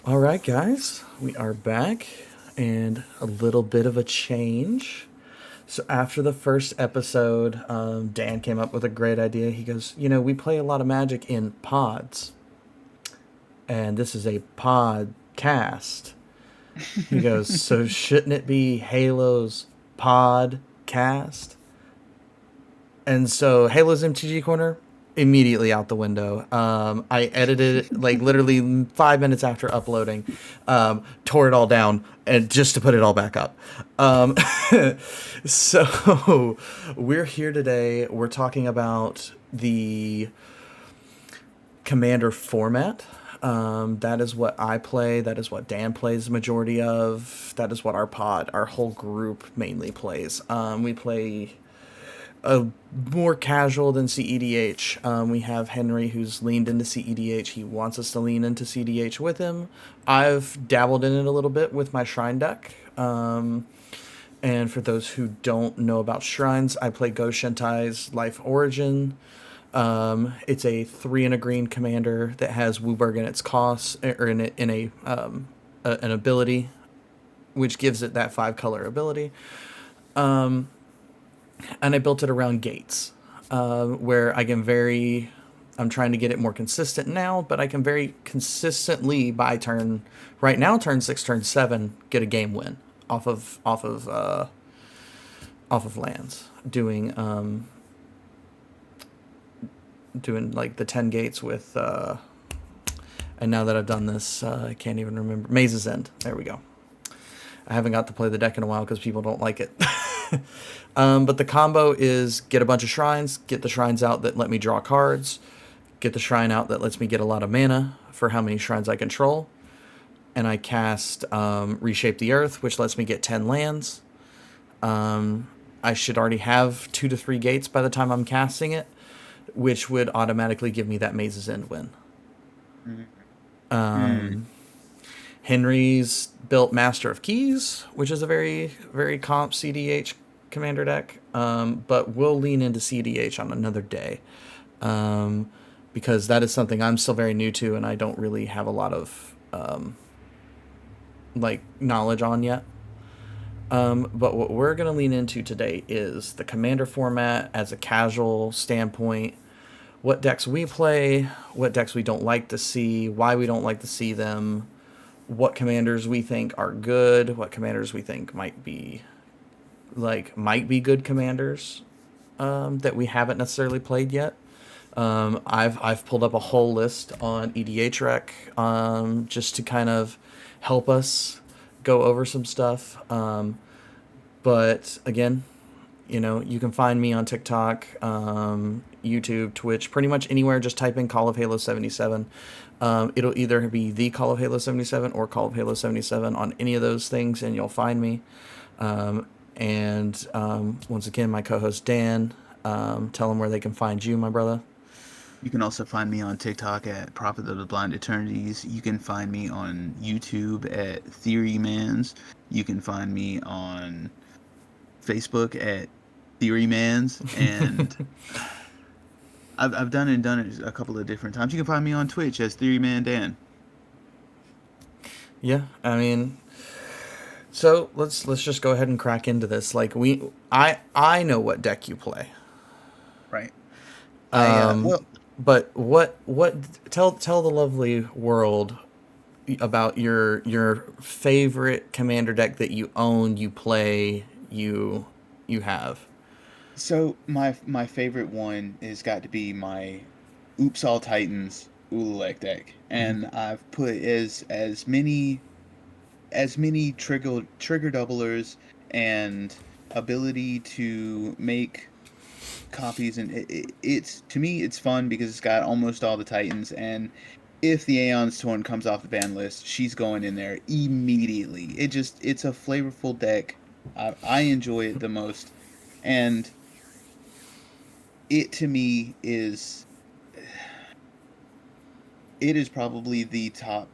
All right, guys, we are back, and a little bit of a change. So after the first episode, Dan came up with a great idea. He goes, we play a lot of Magic in pods, and this is a podcast. He goes, so shouldn't it be Halo's podcast? And so Halo's MTG Corner immediately out the window. I edited it like literally 5 minutes after uploading, tore it all down, and just to put it all back up. Um, so we're here today. We're talking about the Commander format. That is what I play. That is what Dan plays the majority of. That is what our whole group mainly plays. We play more casual than CEDH. We have Henry, who's leaned into CEDH. He wants us to lean into CEDH with him. I've dabbled in it a little bit with my Shrine deck. And for those who don't know about Shrines, I play Go Shentai's Life Origin. It's a 3 and a green commander that has Wooburg in its cost, or an ability, which gives it that 5 color ability. And I built it around gates, where I'm trying to get it more consistent now, but I can very consistently right now, turn 6, turn 7, get a game win off of lands, doing like the 10 gates with, and now that I've done this, I can't even remember, Maze's End. There we go. I haven't got to play the deck in a while because people don't like it. But the combo is get a bunch of shrines, get the shrines out that let me draw cards, get the shrine out that lets me get a lot of mana for how many shrines I control, and I cast Reshape the Earth, which lets me get 10 lands. I should already have 2 to 3 gates by the time I'm casting it, which would automatically give me that Maze's End win. Hmm. Henry's built Master of Keys, which is a very, very comp CDH commander deck, but we'll lean into CDH on another day, because that is something I'm still very new to and I don't really have a lot of knowledge on yet. But what we're going to lean into today is the commander format as a casual standpoint, what decks we play, what decks we don't like to see, why we don't like to see them, what commanders we think are good, what commanders we think might be good commanders, that we haven't necessarily played yet. I've pulled up a whole list on EDH Rec, just to kind of help us go over some stuff. But again, you can find me on TikTok, YouTube, Twitch, pretty much anywhere. Just type in Call of Halo 77. It'll either be the Call of Halo 77 or Call of Halo 77 on any of those things, and you'll find me. And once again, my co-host Dan, tell them where they can find you, my brother. You can also find me on TikTok at Prophet of the Blind Eternities. You can find me on YouTube at Theorymans. You can find me on Facebook at Theorymans. And I've done it a couple of different times. You can find me on Twitch as Theoryman Dan. Yeah, I mean, so let's just go ahead and crack into this. I know what deck you play. Right. I Um, well, but tell the lovely world about your favorite commander deck that you own, you play, you have. so my favorite one has got to be my Oops All Titans Ululek deck, and I've put as many trigger doublers and ability to make copies, and it's, to me, it's fun because it's got almost all the Titans, and if the Aeon's Torn comes off the ban list, she's going in there immediately. It's a flavorful deck. I enjoy it the most, and it, to me, it is probably the top,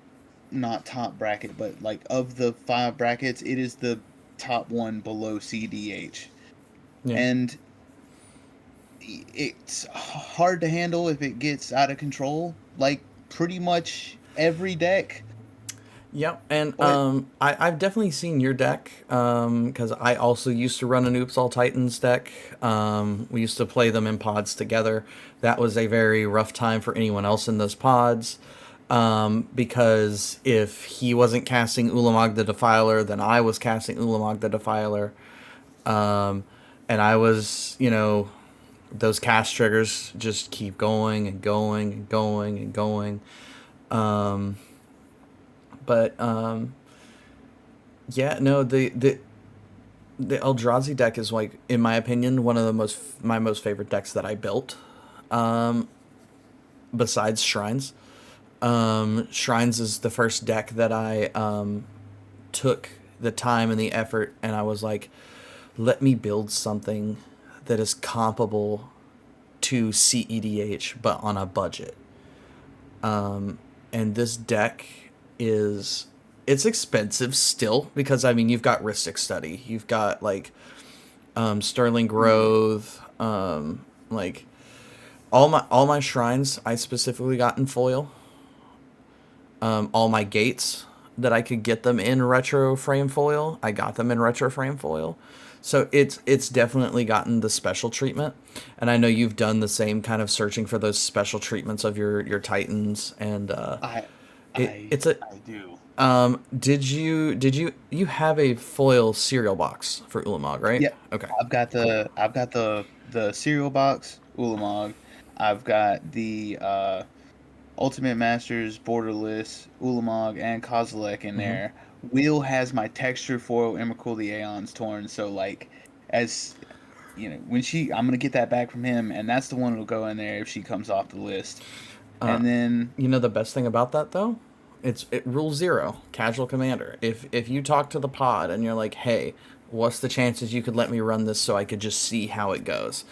not top bracket, but like of the 5 brackets, it is the top one below CDH. Yeah. And it's hard to handle if it gets out of control, like pretty much every deck. Yep, and What? I've definitely seen your deck because I also used to run an Oops All Titans deck. We used to play them in pods together. That was a very rough time for anyone else in those pods because if he wasn't casting Ulamog the Defiler, then I was casting Ulamog the Defiler, and I was, those cast triggers just keep going and going and going and going. But yeah, no, the Eldrazi deck is like, in my opinion, one of the my most favorite decks that I built. Besides Shrines, Shrines is the first deck that I took the time and the effort, and I was like, let me build something that is comparable to CEDH, but on a budget. And this deck is it's expensive still because I mean you've got Rhystic Study, you've got like Sterling Mm. Growth, like all my shrines I specifically got in foil. All my gates that I could get them in retro frame foil, I got them in retro frame foil. So it's definitely gotten the special treatment, and I know you've done the same kind of searching for those special treatments of your titans, and I it I it's a I do. did you have a foil cereal box for Ulamog, right? Yeah, Okay, cool. I've got the cereal box Ulamog. I've got the Ultimate Masters, Borderless, Ulamog, and Kozilek in Hmm. there. Will has my texture foil Emrakul the Aeon's Torn. So like, as when I'm gonna get that back from him, and that's the one that'll go in there if she comes off the list. And then You know the best thing about that though? It rule zero, casual commander. If you talk to the pod and you're like, hey, what's the chances you could let me run this so I could just see how it goes?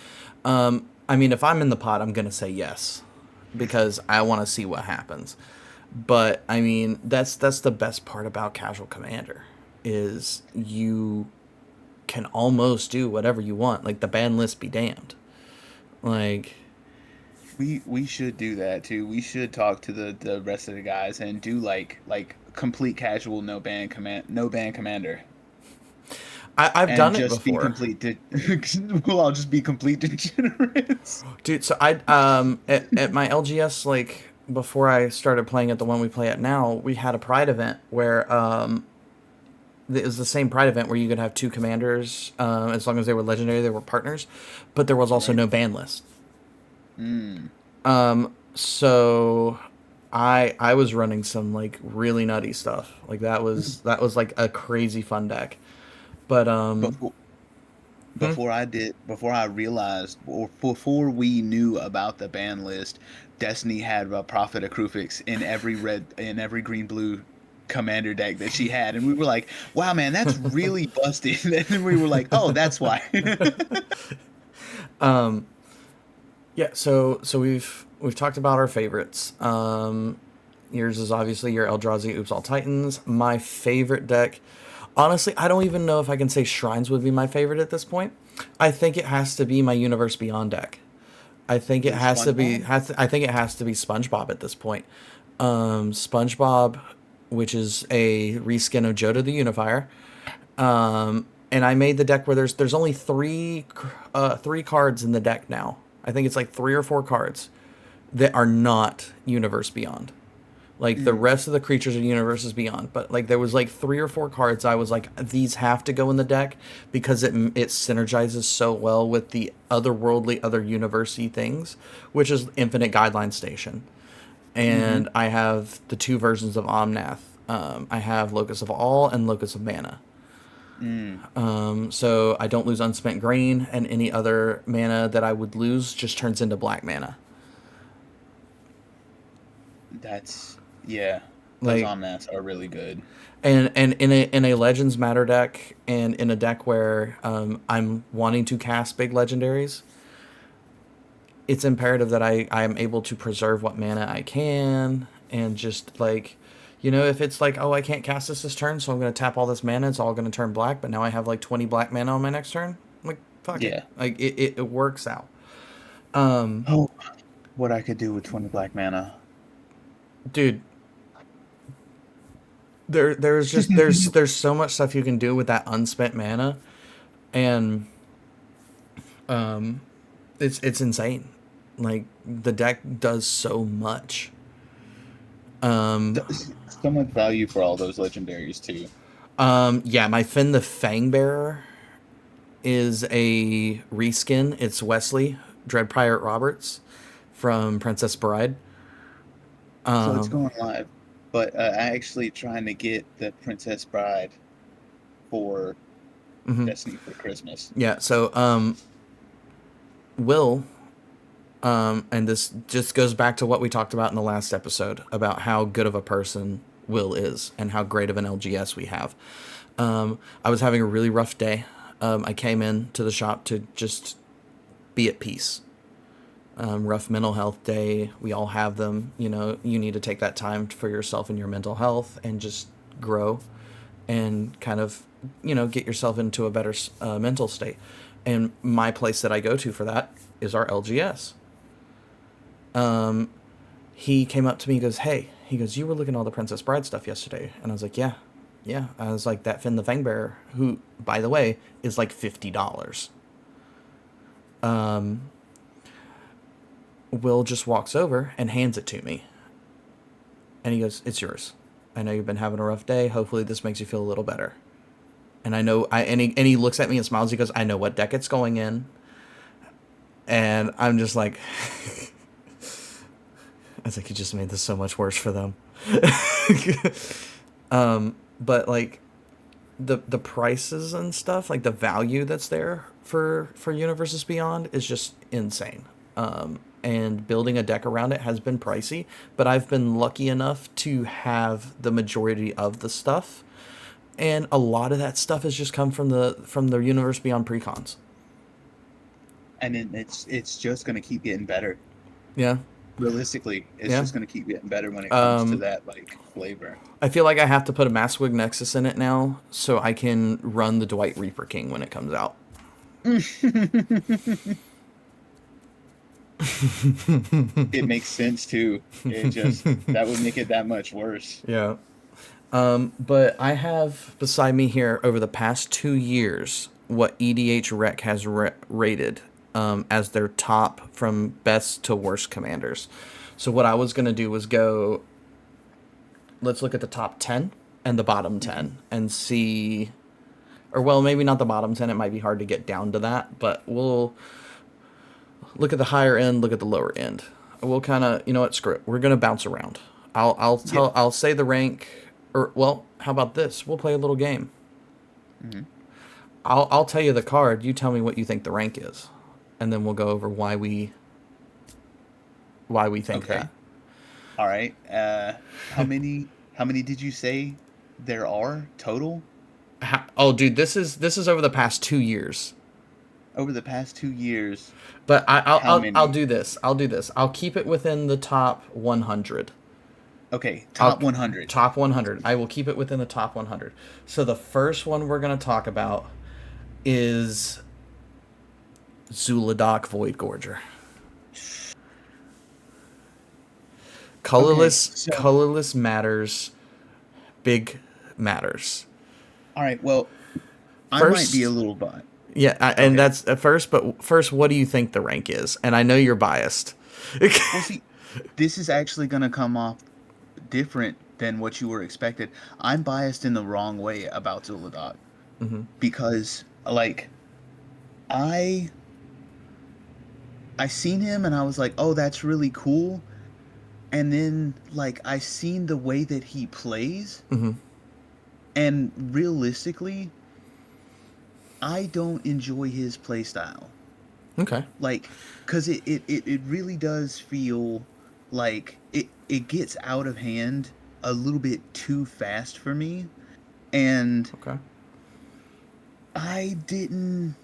I mean, if I'm in the pod, I'm gonna say yes because I want to see what happens. But I mean, that's the best part about casual commander is you can almost do whatever you want. Like the ban list be damned. Like we should do that too. We should talk to the rest of the guys and do like complete casual no ban commander. I've And done it just be before. complete. We'll all just be complete degenerates. Dude, so I at my LGS, like before I started playing at the one we play at now, we had a pride event where it was the same pride event where you could have two commanders as long as they were legendary, they were partners, but there was also Right. no ban list. Mm. So I was running some like really nutty stuff. Like that was like a crazy fun deck. But Before before I realized, or before we knew about the ban list, Destiny had a Prophet of Krufix in every green blue commander deck that she had, and we were like, "Wow, man, that's really busted." And then we were like, "Oh, that's why." yeah, so we've talked about our favorites. Yours is obviously your Eldrazi Oops All Titans. My favorite deck, honestly, I don't even know if I can say Shrines would be my favorite at this point. I think it has to be my Universe Beyond deck. I think it Ooh, has to be SpongeBob. I think it has to be SpongeBob at this point. SpongeBob, which is a reskin of Joda the Unifier. And I made the deck where there's only three cards in the deck now. I think it's like 3 or 4 cards that are not Universe Beyond. Like the Mm. rest of the creatures are Universes Beyond, but like there was like 3 or 4 cards I was like these have to go in the deck because it synergizes so well with the otherworldly, other university things, which is Infinite Guideline Station, Mm-hmm. and I have the 2 versions of Omnath. I have Locus of All and Locus of Mana. Mm. So I don't lose Unspent Grain, and any other mana that I would lose just turns into black mana. That's yeah. Those Like Omnaths are really good. and in a Legends Matter deck, and in a deck where I'm wanting to cast big legendaries, it's imperative that I am able to preserve what mana I can, and just like, if it's like, oh, I can't cast this turn, so I'm gonna tap all this mana, it's all gonna turn black, but now I have like 20 black mana on my next turn. Like fuck it, Yeah. like it works out. Oh, what I could do with 20 black mana. Dude, there's so much stuff you can do with that unspent mana, and it's insane. Like the deck does so much. So, so much value for all those legendaries too. Yeah, my Finn the Fangbearer is a reskin. It's Wesley Dread Pirate Roberts from Princess Bride. So it's going live, but I actually trying to get the Princess Bride for Destiny for Christmas. Yeah, so Will, and this just goes back to what we talked about in the last episode about how good of a person Will is and how great of an LGS we have. I was having a really rough day. I came in to the shop to just be at peace. Rough mental health day. We all have them. You know, you need to take that time for yourself and your mental health and just grow and kind of, get yourself into a better mental state. And my place that I go to for that is our LGS. He came up to me and goes, "Hey," he goes, "you were looking at all the Princess Bride stuff yesterday." And I was like, "Yeah. Yeah." I was like, "That Finn the Fangbearer, who, by the way, is like $50. Will just walks over and hands it to me. And he goes, "It's yours. I know you've been having a rough day. Hopefully this makes you feel a little better." And I know and he looks at me and smiles. He goes, "I know what deck it's going in." And I'm just like, I was like, "You just made this so much worse for them." But like the prices and stuff, like the value that's there for Universes Beyond is just insane. And building a deck around it has been pricey, but I've been lucky enough to have the majority of the stuff, and a lot of that stuff has just come from the Universe Beyond precons. And then it's just gonna keep getting better. Yeah, Realistically, it's yeah. just gonna keep getting better when it comes to that like flavor. I feel like I have to put a Masswig Nexus in it now so I can run the Dwight Reaper King when it comes out. It makes sense too. It just that would make it that much worse. Yeah. But I have beside me here over the past 2 years what EDH Rec has rated as their top from best to worst commanders. So what I was gonna do was go. Let's look at the top 10 and the bottom Hmm. 10 and see, or well, maybe not the bottom 10. It might be hard to get down to that, but we'll look at the higher end, look at the lower end. We'll kind of, you know what, screw it. We're gonna bounce around. Yeah. I'll say the rank, or well, how about this? We'll play a little game. Hmm. I'll tell you the card. You tell me what you think the rank is, and then we'll go over why we think Okay. that. All right. How many did you say there are total Oh, dude, this is over the past 2 years. over the past 2 years? But How I'll many? do this. I'll do this. I'll keep it within the top 100. Okay, I'll top 100. top 100. I will keep it within the top 100. So the first one we're gonna talk about is Zuladoc Void Gorger. Okay, Colorless, so colorless matters. Big matters. all right. Well, I might be a First, little but yeah, and okay. that's at first. But first, what do you think the rank is? And I know you're biased. Well, see, this is actually gonna come off different than what you were expected. I'm biased in the wrong way about Zuladoc because, like, I I seen him and I was like, oh, that's really cool. And then, like, I seen the way that he plays, and realistically, I don't enjoy his play style. Okay. Like, because it really does feel like it gets out of hand a little bit too fast for me. And Okay. I didn't,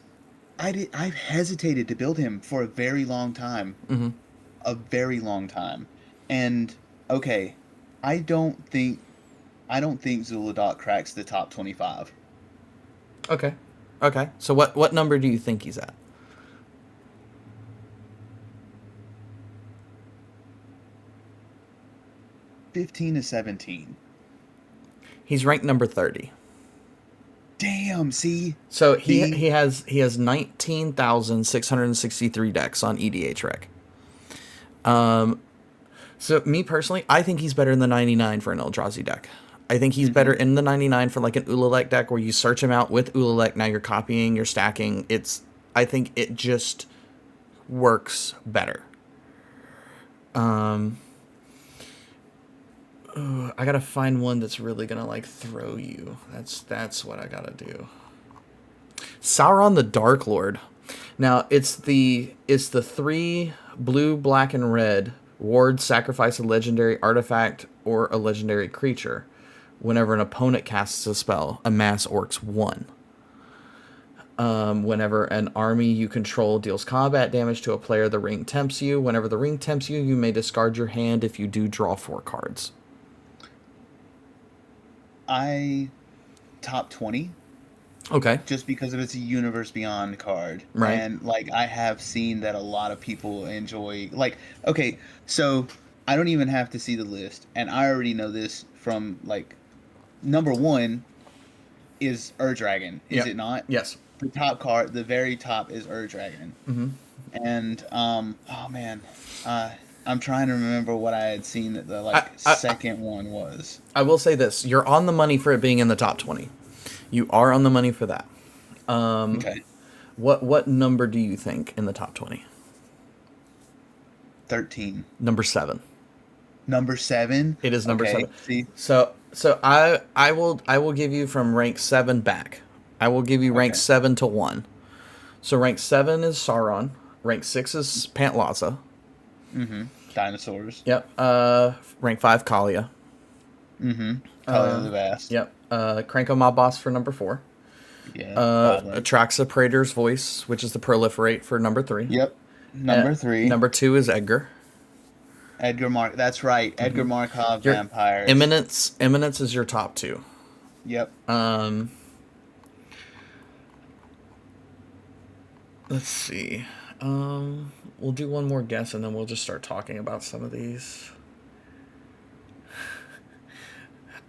I've hesitated to build him for a very long time. A very long time. And okay, I don't think I don't think Zuladoc cracks the top 25. Okay. Okay. So what number do you think he's at? 15 to 17. He's ranked number 30. Damn, see? So See? he has 19,663 decks on EDHREC. So me personally, I think he's better in the 99 for an Eldrazi deck. I think he's better Mm-hmm. in the 99 for like an Ulalek deck where you search him out with Ulalek. Now you're copying, you're stacking. I think it just works better. I gotta find one that's really gonna like throw you. That's what I gotta do. Sauron the Dark Lord. Now it's the three blue, black, and red ward sacrifice a legendary artifact or a legendary creature. Whenever an opponent casts a spell, amass orcs 1. Whenever an army you control deals combat damage to a player, the ring tempts you. Whenever the ring tempts you, you may discard your hand. If you do, draw 4 cards. I top 20 Okay. just because of its a Universe Beyond card. Right. And like I have seen that a lot of people enjoy like okay, so I don't even have to see the list and I already know this from like number 1 is Ur-Dragon, is Yep. it not? Yes. The top card, the very top is Ur-Dragon. Mm-hmm. And oh man, I'm trying to remember what I had seen that the I, like I second one was. I will say this: you're on the money for it being in the top 20. You are on the money for that. Okay. What number do you think in the top 20? 13. Number 7. Number 7. It is number Okay. 7. See. So I will give you from rank 7 back. I will give you rank Okay. 7 to 1. So rank 7 is Sauron. Rank 6 is Pantlaza. Mm-hmm. Dinosaurs. Yep. Rank 5 Kalia. Mm-hmm. Talia the Vast. Yep. Cranko Mob Boss for number 4. Yeah. Goblin. Atraxa Praetor's Voice, which is the Proliferate for number 3. Yep. Number 3. Number 2 is Edgar. Edgar Mark. That's right. Edgar Markov Your vampires. Eminence is your top 2. Yep. Let's see. We'll do one more guess and then we'll just start talking about some of these.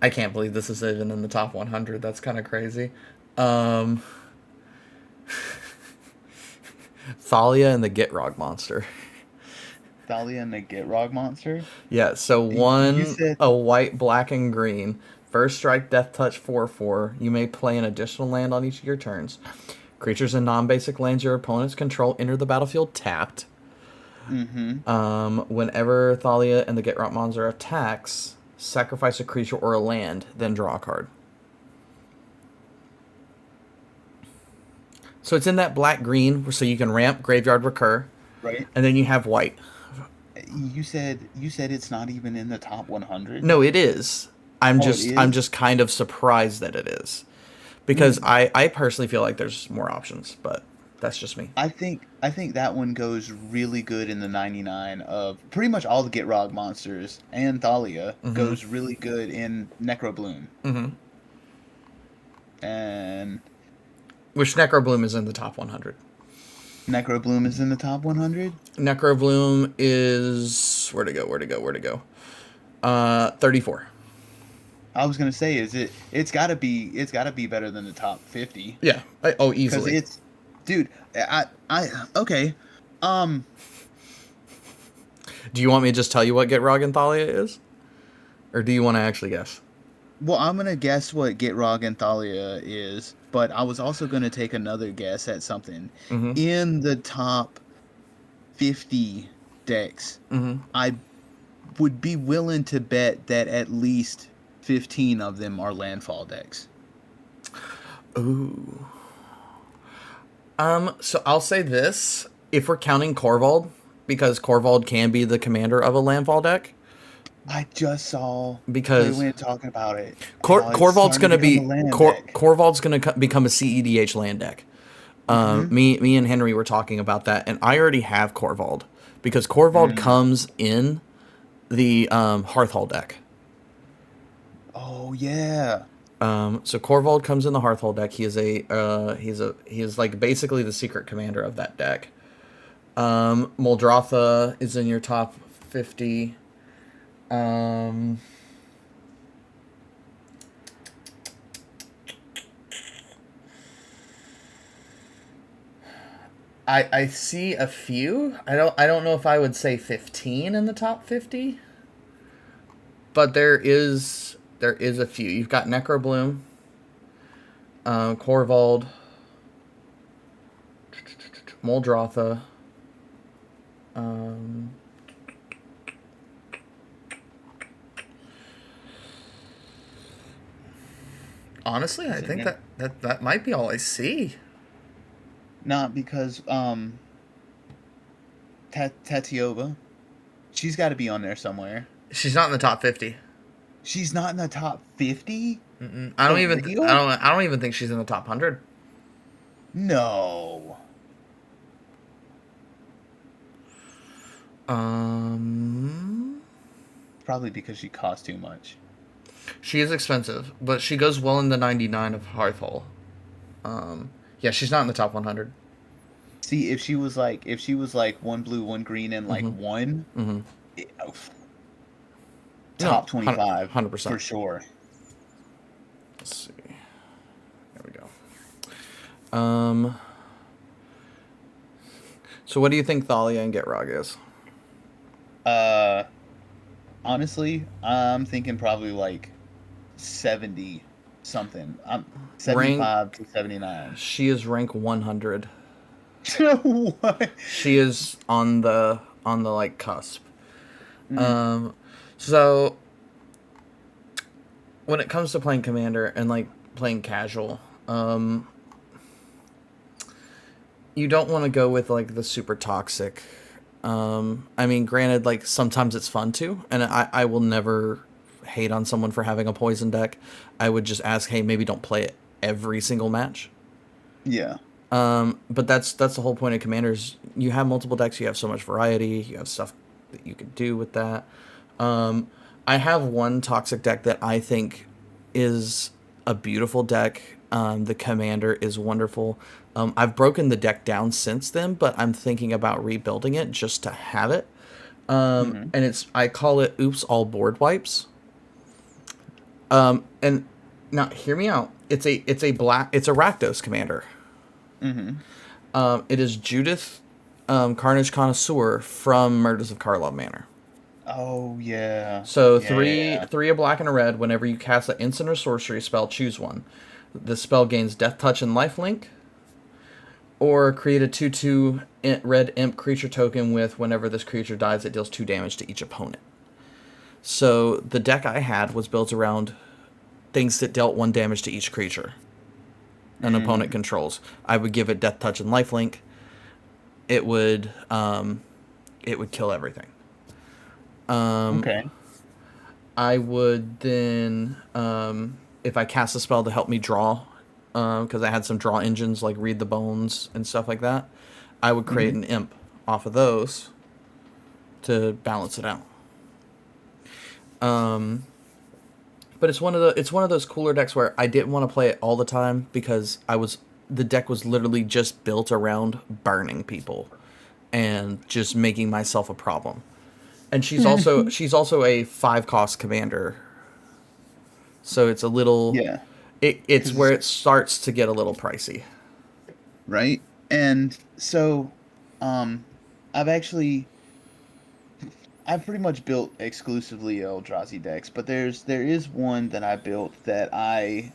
I can't believe this is even in the top 100. That's kind of crazy. Thalia and the Gitrog monster. Thalia and the Gitrog monster. Yeah, so You said a white, black, and green. First strike, death touch, 4/4. You may play an additional land on each of your turns. Creatures and non-basic lands your opponents control enter the battlefield tapped. Whenever Thalia and the Gitrog monster attacks, sacrifice a creature or a land, then draw a card. So it's in that black-green, so you can ramp, graveyard, recur, right. and then you have white. You said it's not even in the top 100. No, it is. I'm Oh, it I'm is? just kind of surprised that it is, because I personally feel like there's more options, but that's just me. I think that one goes really good in the 99 of pretty much all the Gitrog monsters, and Thalia goes really good in Necrobloom. Mm-hmm. And Which Necrobloom is in the top 100. Necrobloom is in the top 100. Necrobloom is where to go? 34. I was gonna say, it's gotta be better than the top 50 Yeah. because Easily. it's, dude. Okay. Do you want me to just tell you what Gitrog and Thalia is, or do you want to actually guess? Well, I'm gonna guess what Gitrog and Thalia is, but I was also gonna take another guess at something Mm-hmm. in the top 50 decks. Mm-hmm. I would be willing to bet that at least 15 of them are landfall decks. Ooh. So I'll say this: if we're counting Korvald, because Korvald can be the commander of a landfall deck, I just saw because Clay Wynn talking about it. How it's Korvald's starting going to be become a land deck. Korvald's going to become a CEDH land deck. Me and Henry were talking about that, and I already have Korvald because Korvald comes in the Hearthhall deck. Oh yeah. So Korvald comes in the Hearthhall deck. He is like basically the secret commander of that deck. Muldrotha is in your top 50. I see a few. I don't know if I would say 15 in the top 50, but there is a few. You've got Necrobloom, Corvald, Moldrotha. Um, Honestly, I Sitting think there. that might be all I see. Not because Tatiova, she's got to be on there somewhere. She's not in the top 50. She's not in the top 50 Mm-mm. for real? I don't even think she's in the top 100. No. Um, Probably because she costs too much. she is expensive, but she goes well in the 99 of Hearthfall. Yeah, she's not in the top 100. See, if she was like one blue, one green, and like Mm-hmm. one, Mm-hmm. oh, No, top 25 100%. for sure. Let's see. There we go. So what do you think Thalia and Gitrog is? Uh, Honestly, I'm thinking probably like 70 something. I'm Rank. 75 to 79. She is rank 100. What? She is on the like cusp. Mm, Um, so when it comes to playing commander and like playing casual, you don't want to go with like the super toxic. I mean, granted, like sometimes it's fun too, and I will never hate on someone for having a poison deck. I would just ask, hey, maybe don't play it every single match. yeah. But that's the whole point of commanders. You have multiple decks. You have so much variety. You have stuff that you can do with that. I have one toxic deck that I think is a beautiful deck. The commander is wonderful. I've broken the deck down since then, but I'm thinking about rebuilding it just to have it. Hmm. And I call it "Oops, all board wipes." And now hear me out. It's a Rakdos commander. Hmm. It is Judith, Carnage Connoisseur from Murders of Karlov Manor. Oh yeah. So three Yeah. three a black and a red. Whenever you cast an instant or sorcery spell, choose one. The spell gains Death Touch and Lifelink, or create a 2/2 red imp creature token with whenever this creature dies, it deals 2 damage to each opponent. So the deck I had was built around things that dealt 1 damage to each creature an opponent Mm. controls. I would give it Death Touch and Lifelink. It would kill everything. Okay. I would then, if I cast a spell to help me draw, because I had some draw engines like Read the Bones and stuff like that, I would create Hmm. an imp off of those to balance it out. But it's one of those cooler decks where I didn't want to play it all the time because the deck was literally just built around burning people and just making myself a problem. And she's also a 5 cost commander, so it's a little Yeah. it's where Because it starts to get a little pricey. right. And so, um, I've actually I've pretty much built exclusively Eldrazi decks, but there is one that I built that I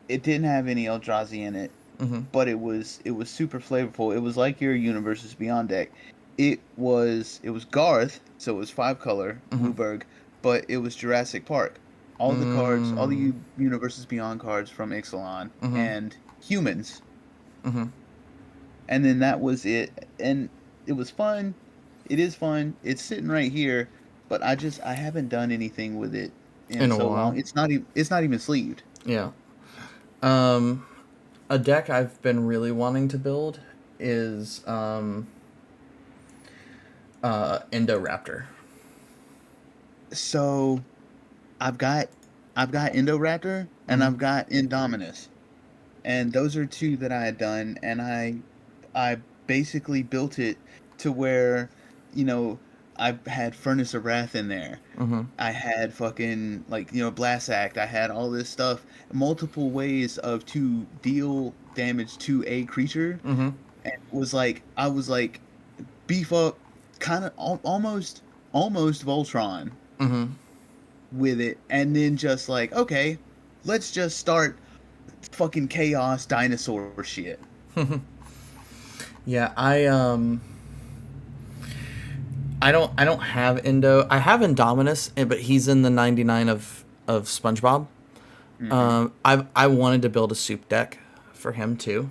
it didn't have any Eldrazi in it, Mm-hmm. but it was super flavorful. It was like your Universes Beyond deck. It was Garth, so it was 5 color Mm-hmm. Blueberg, but it was Jurassic Park. All the cards, all the Mm. Universes Beyond cards from Ixalan Mm-hmm. and humans, Mm-hmm. and then that was it. And it was fun. It is fun. It's sitting right here, but I haven't done anything with it in In a so while. long. It's not even sleeved. Yeah. Um, a deck I've been really wanting to build is Indoraptor. So I've got I've got Indoraptor and Mm-hmm. I've got Indominus. And those are two that I had done, and I basically built it to where, you know, I had Furnace of Wrath in there. Mm-hmm. I had fucking like, Blast Act. I had all this stuff, multiple ways of to deal damage to a creature Mm-hmm. and I was like, beef up, kind of almost Voltron Mm-hmm. with it, and then just like, okay, let's just start fucking chaos dinosaur shit. Yeah, I don't have Indo. I have Indominus, but he's in the 99 of SpongeBob. Hmm. I wanted to build a soup deck for him too.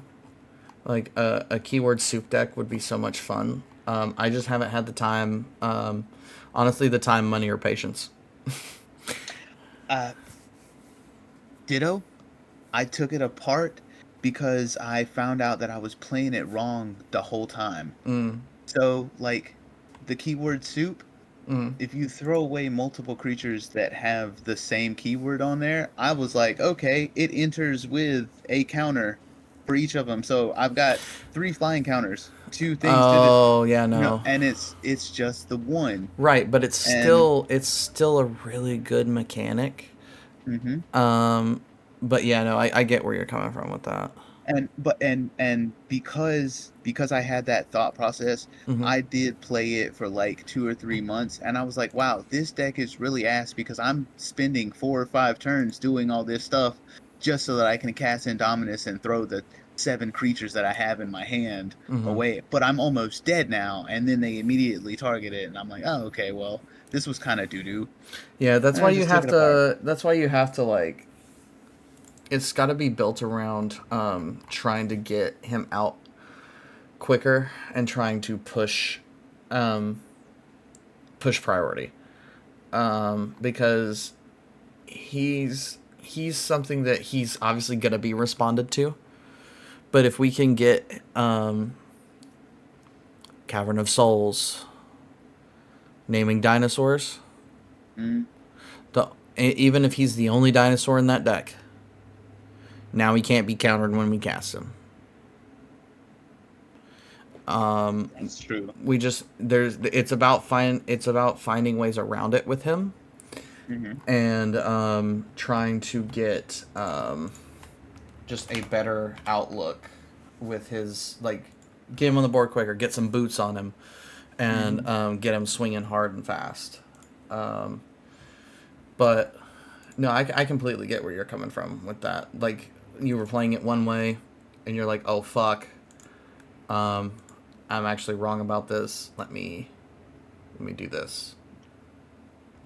Like a keyword soup deck would be so much fun. I just haven't had the time. Honestly, the time, money, or patience. Uh, Ditto. I took it apart because I found out that I was playing it wrong the whole time. Mm, So, like, the keyword soup, mm. if you throw away multiple creatures that have the same keyword on there, I was like, okay, it enters with a counter for each of them. So I've got three flying counters, two things to the, Oh yeah, no. and it's just the one. Right, but it's And still it's still a really good mechanic. hmm Um, but yeah, no, I get where you're coming from with that. and because I had that thought process, Hmm. I did play it for like 2 or 3 months, and I was like, wow, this deck is really ass because I'm spending 4 or 5 turns doing all this stuff just so that I can cast Indominus and throw the 7 creatures that I have in my hand Hmm. away. But I'm almost dead now, and then they immediately target it, and I'm like, oh, okay, well, this was kind of doo doo, Yeah, that's and why I you just took have it apart. to. That's why you have to like. It's got to be built around trying to get him out quicker and trying to um, push priority because he's something that he's obviously going to be responded to. But if we can get Cavern of Souls, naming dinosaurs, Mm, the even if he's the only dinosaur in that deck, now he can't be countered when we cast him. that's true. We just there's it's about finding ways around it with him Hmm. and trying to get just a better outlook with his like get him on the board quicker, get some boots on him, and Hmm. get him swinging hard and fast. Um, but no, I completely get where you're coming from with that. Like you were playing it one way, and you're like, oh fuck, um, I'm actually wrong about this. Let me do this.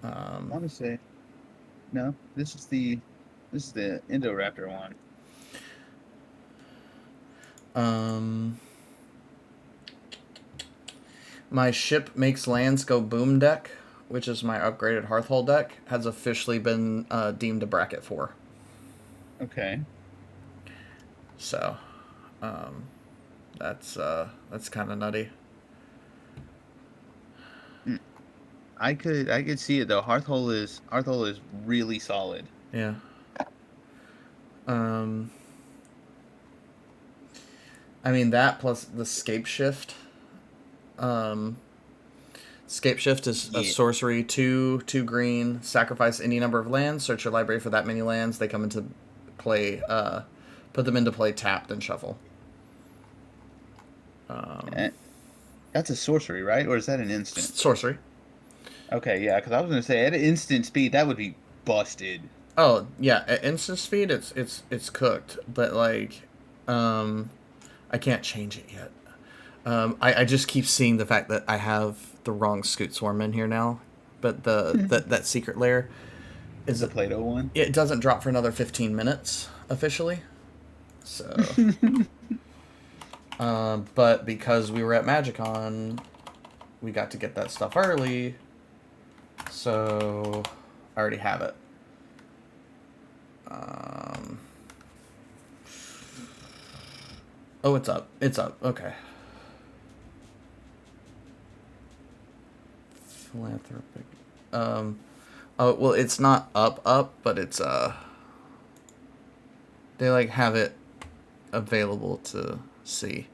I want to say no. This is the Indoraptor one. Um, my ship makes lands go boom deck, which is my upgraded Hearthhold deck, has officially been deemed a bracket four. Okay. So that's kind of nutty. Hmm. I could see it though. Hearthhole is really solid. Yeah. Um, I mean that plus the scape shift. Um, Scape shift is a Yeah. sorcery, two green. Sacrifice any number of lands. Search your library for that many lands. They come into play. Put them into play tapped and shuffle. Eh, That's a sorcery, right? Or is that an instant? Sorcery. Okay, yeah, because I was gonna say at instant speed that would be busted. Oh yeah, at instant speed it's cooked, but like, um, I can't change it yet. I just keep seeing the fact that I have the wrong Scoot Swarm in here now, but that secret layer is The Play-Doh one. it doesn't drop for another 15 minutes officially. So, but because we were at MagicCon, we got to get that stuff early, so I already have it. Um, oh, it's up. It's up. Okay. Philanthropic. Um, oh well, it's not up, but it's they like have it available to see.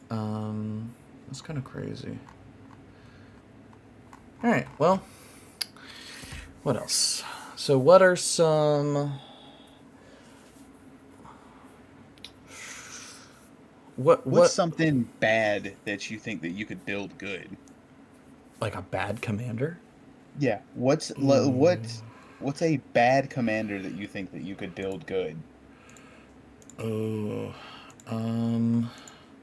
That's kind of crazy. All right. Well, what else? So, what are some What's What something bad that you think that you could build good? like a bad commander? Yeah. What's a bad commander that you think that you could build good? Oh, um,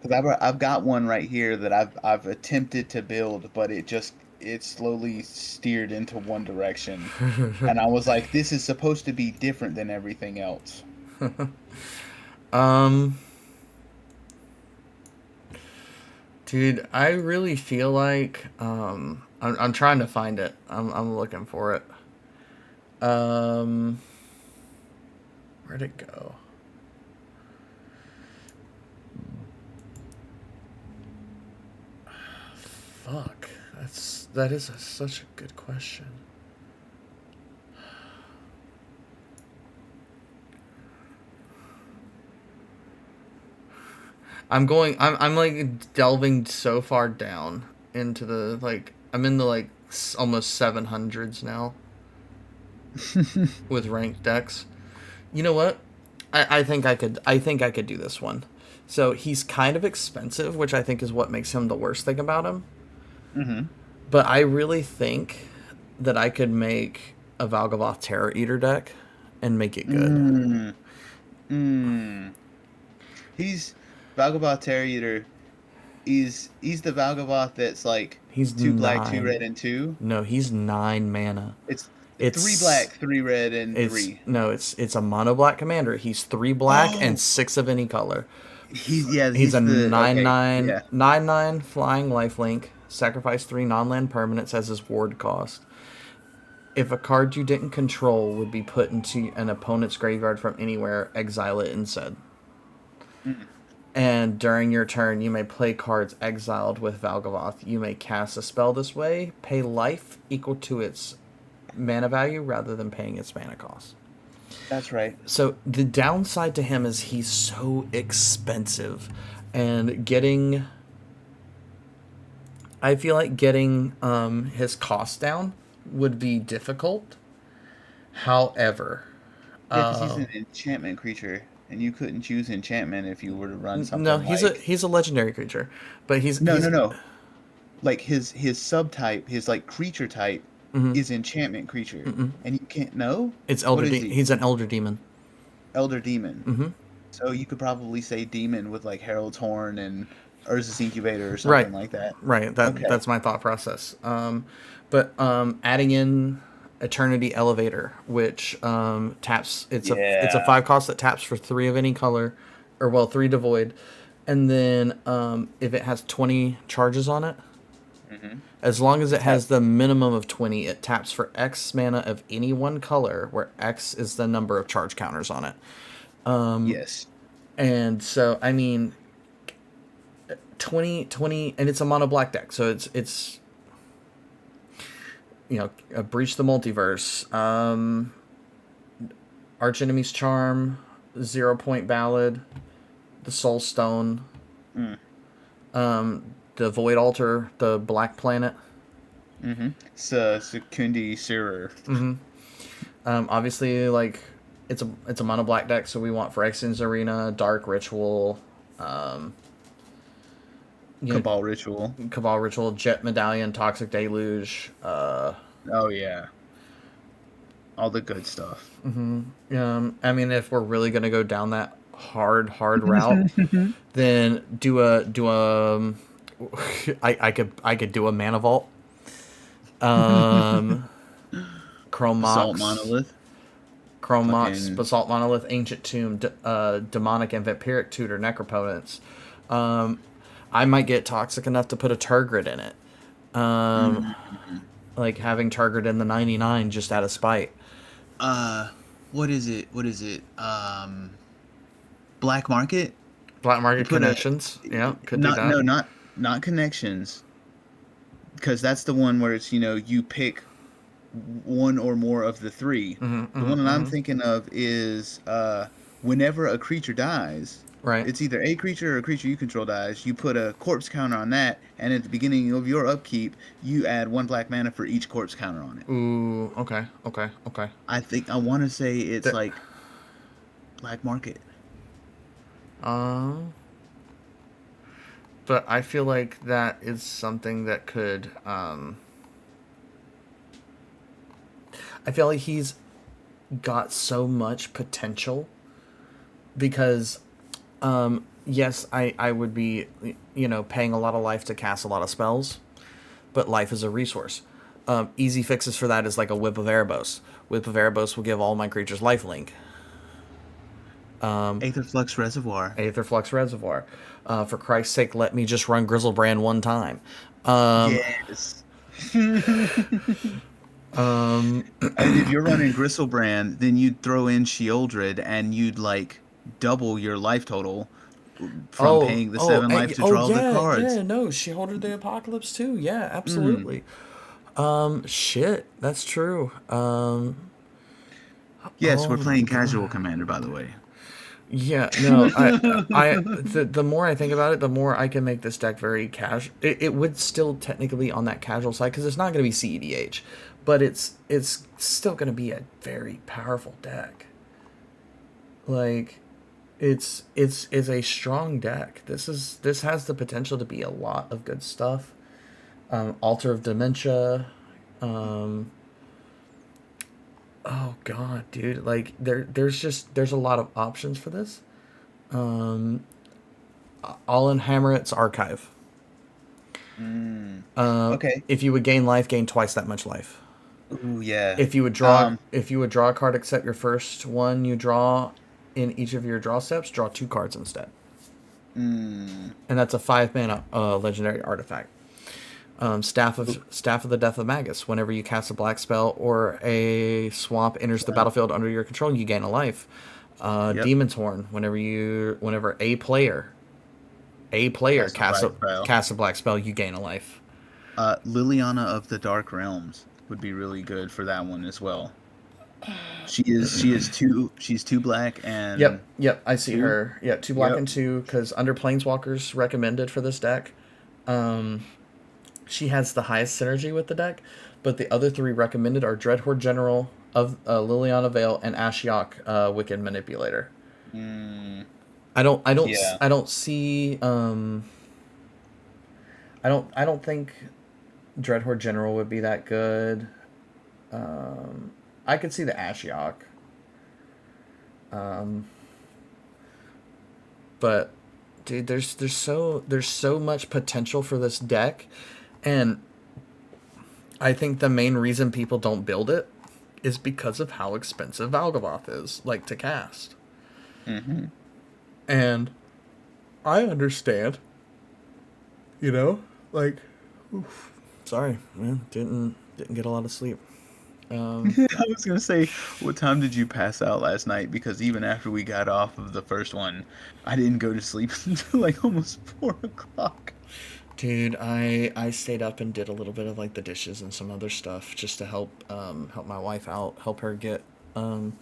Because I've got one right here that I've attempted to build, but it slowly steered into one direction, and I was like, this is supposed to be different than everything else. um, dude, I really feel like I'm trying to find it. I'm looking for it. Um, where'd it go? Fuck, that is such a good question. I'm like delving so far down into the like I'm in the like almost 700s now with ranked decks. You know what? I think I could do this one. So he's kind of expensive, which I think is what makes him the worst thing about him. Mm-hmm. But I really think that I could make a Valgavoth Terror Eater deck and make it good. Mm. Mm. He's Vagabond Terrier. He's the Valgavoth that's like He's two black, two nine. red, and two. No, he's 9 mana. It's three It's black, three red, and three. it's a mono black commander. He's 3 black and Oh, 6 of any color. He's a he's the nine okay, nine yeah. 9/9 flying lifelink. Sacrifice 3 non-land permanents as his ward cost. If a card you didn't control would be put into an opponent's graveyard from anywhere, exile it instead. Mm, And during your turn, you may play cards exiled with Valgavoth. You may cast a spell this way, pay life equal to its mana value rather than paying its mana cost. that's right. So the downside to him is he's so expensive, and getting I feel like getting his cost down would be difficult. However, Yeah, because he's an enchantment creature, and you couldn't choose enchantment if you were to run no, something like he's a legendary creature, but no, no, he's no. Like his subtype, his like creature type mm-hmm, is enchantment creature, and you can't know it's what is he? He's an elder demon. Elder demon. Mm-hmm. So you could probably say demon with like Herald's Horn and Urza's Incubator or Right, something like that. right. Okay. That's my thought process. But adding in Eternity Elevator, which taps. It's a Yeah. 5 cost that taps for 3 of any color, or well 3 devoid, and then if it has 20 charges on it, Hmm. as long as it Tap. has the minimum of 20, it taps for X mana of any one color, where X is the number of charge counters on it. Yes. And so I mean 20, and it's a mono black deck, so it's breach the multiverse, arch enemy's charm, 0 point ballad, the soul stone, Mm. the void altar, the black planet. Mm-hmm. Secundi Sirer. Obviously, like it's a mono black deck, so we want Phyrexian's Arena, Dark Ritual, um, you know, Cabal Ritual. Cabal Ritual, Jet Medallion, Toxic Deluge. Oh yeah. All the good stuff. I mean, if we're really gonna go down that hard route, then I could do a Mana Vault, um, Chrome Basalt Mox, Monolith. Fucking Basalt Monolith, Ancient Tomb, Demonic and Vampiric Tutor, Necropotence. Um, I might get toxic enough to put a Turgid in it. mm, Like having Turgid in the 99 just out of spite. uh what is it? What is it? Black Market? Black You Market put a Connections. Yeah, could do not that. no not connections because that's the one where it's you pick one or more of the three. The one that I'm thinking of is whenever a creature dies, Right. it's either a creature or a creature you control dies. You put a corpse counter on that, and at the beginning of your upkeep, you add 1 black mana for each corpse counter on it. Ooh, okay, okay, okay. I want to say it's The, like Black Market. uh, but I feel like that is something that could. I feel like he's got so much potential because, yes, I would be, paying a lot of life to cast a lot of spells, but life is a resource. Easy fixes for that is like a Whip of Erebos. Whip of Erebos will give all my creatures life link. Aetherflux Reservoir. Aetherflux Reservoir. For Christ's sake, let me just run Grizzlebrand one time. Um, Yes. And if you're running Gristlebrand, then you'd throw in Shieldred and you'd like double your life total from oh, paying the oh, 7 life to oh, draw the yeah, cards. yeah, no, she ordered the Apocalypse too. Yeah, Mm. absolutely. Shit, that's true. Yes, Oh we're my playing casual god. commander, by the way. Yeah, no, the more I think about it, the more I can make this deck very casual. It would still technically be on that casual side because it's not going to be CEDH, but it's still going to be a very powerful deck. Like, it's a strong deck. This has the potential to be a lot of good stuff. Altar of Dementia. Um, oh god, dude! Like there's a lot of options for this. Um, I'll unhammer its archive. Mm. Uh, Okay. if you would gain life, gain twice that much life. Ooh, yeah. If if you would draw a card except your first one you draw in each of your draw steps, draw two cards instead. Mm, And that's a 5 mana legendary artifact. Staff of the Death of Magus. Whenever you cast a black spell or a swamp enters the yeah. battlefield under your control, you gain a life. Yep. Demon's Horn. Whenever a player Cast a black spell. casts a black spell, you gain a life. Liliana of the Dark Realms would be really good for that one as well. She's two black Yep, and yep, I see two. her. Yeah, two black Yep. and two, because under Planeswalkers recommended for this deck, she has the highest synergy with the deck, but the other three recommended are Dreadhorde General of Liliana Vale and Ashiok Wicked Manipulator. Mm, yeah. I don't see I don't think Dreadhorde General would be that good. I could see the Ashiok, but dude, there's so much potential for this deck, and I think the main reason people don't build it is because of how expensive Valgavoth is, like to cast. Hmm. And I understand, you know, like, sorry, man, didn't get a lot of sleep. I was gonna say, what time did you pass out last night? Because even after we got off of the first one, I didn't go to sleep until like almost 4 o'clock. Dude, I stayed up and did a little bit of like the dishes and some other stuff just to help my wife out, help her um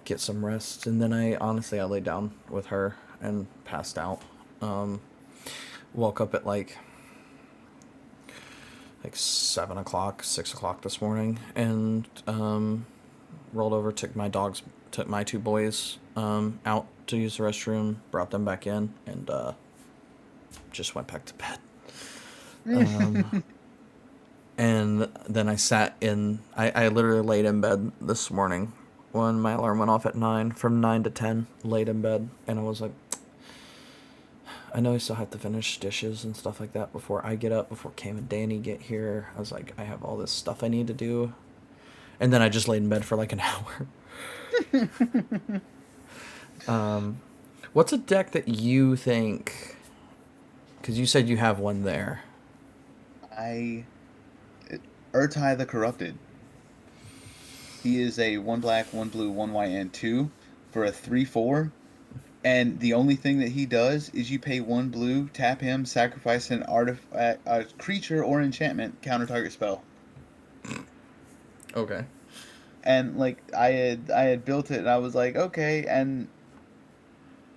get some rest, and then I laid down with her and passed out. Um, Woke up at like 7 o'clock, 6 o'clock this morning, and rolled over, took my two boys out to use the restroom, brought them back in, and just went back to bed. And then I literally laid in bed this morning when my alarm went off at 9, from 9 to 10, laid in bed, and I was like, I know I still have to finish dishes and stuff like that before I get up, before Cam and Danny get here. I was like, I have all this stuff I need to do. And then I just laid in bed for like an hour. What's a deck that you think, because you said you have one there. I Urtai the Corrupted. He is a one black, one blue, one white, and two for a 3/4. And the only thing that he does is you pay one blue, tap him, sacrifice an artifact, a creature or enchantment, counter target spell. Okay. And like I had built it, and I was like, okay, and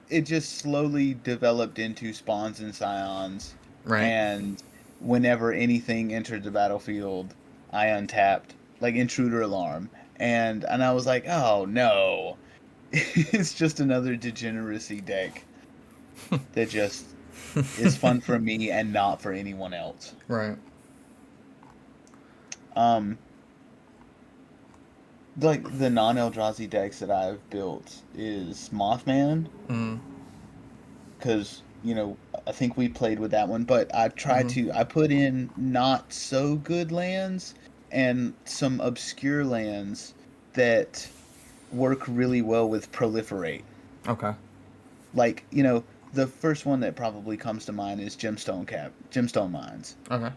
it just slowly developed into spawns and scions. Right. And whenever anything entered the battlefield, I untapped like intruder alarm, and I was like, oh no, it's just another degeneracy deck that just is fun for me and not for anyone else. Right. Um, like the non-Eldrazi decks that I've built is Mothman, Mm. because I think we played with that one, but Mm-hmm. I put in not so good lands and some obscure lands that work really well with proliferate. Okay. Like, the first one that probably comes to mind is Gemstone Mines. Okay. Mm.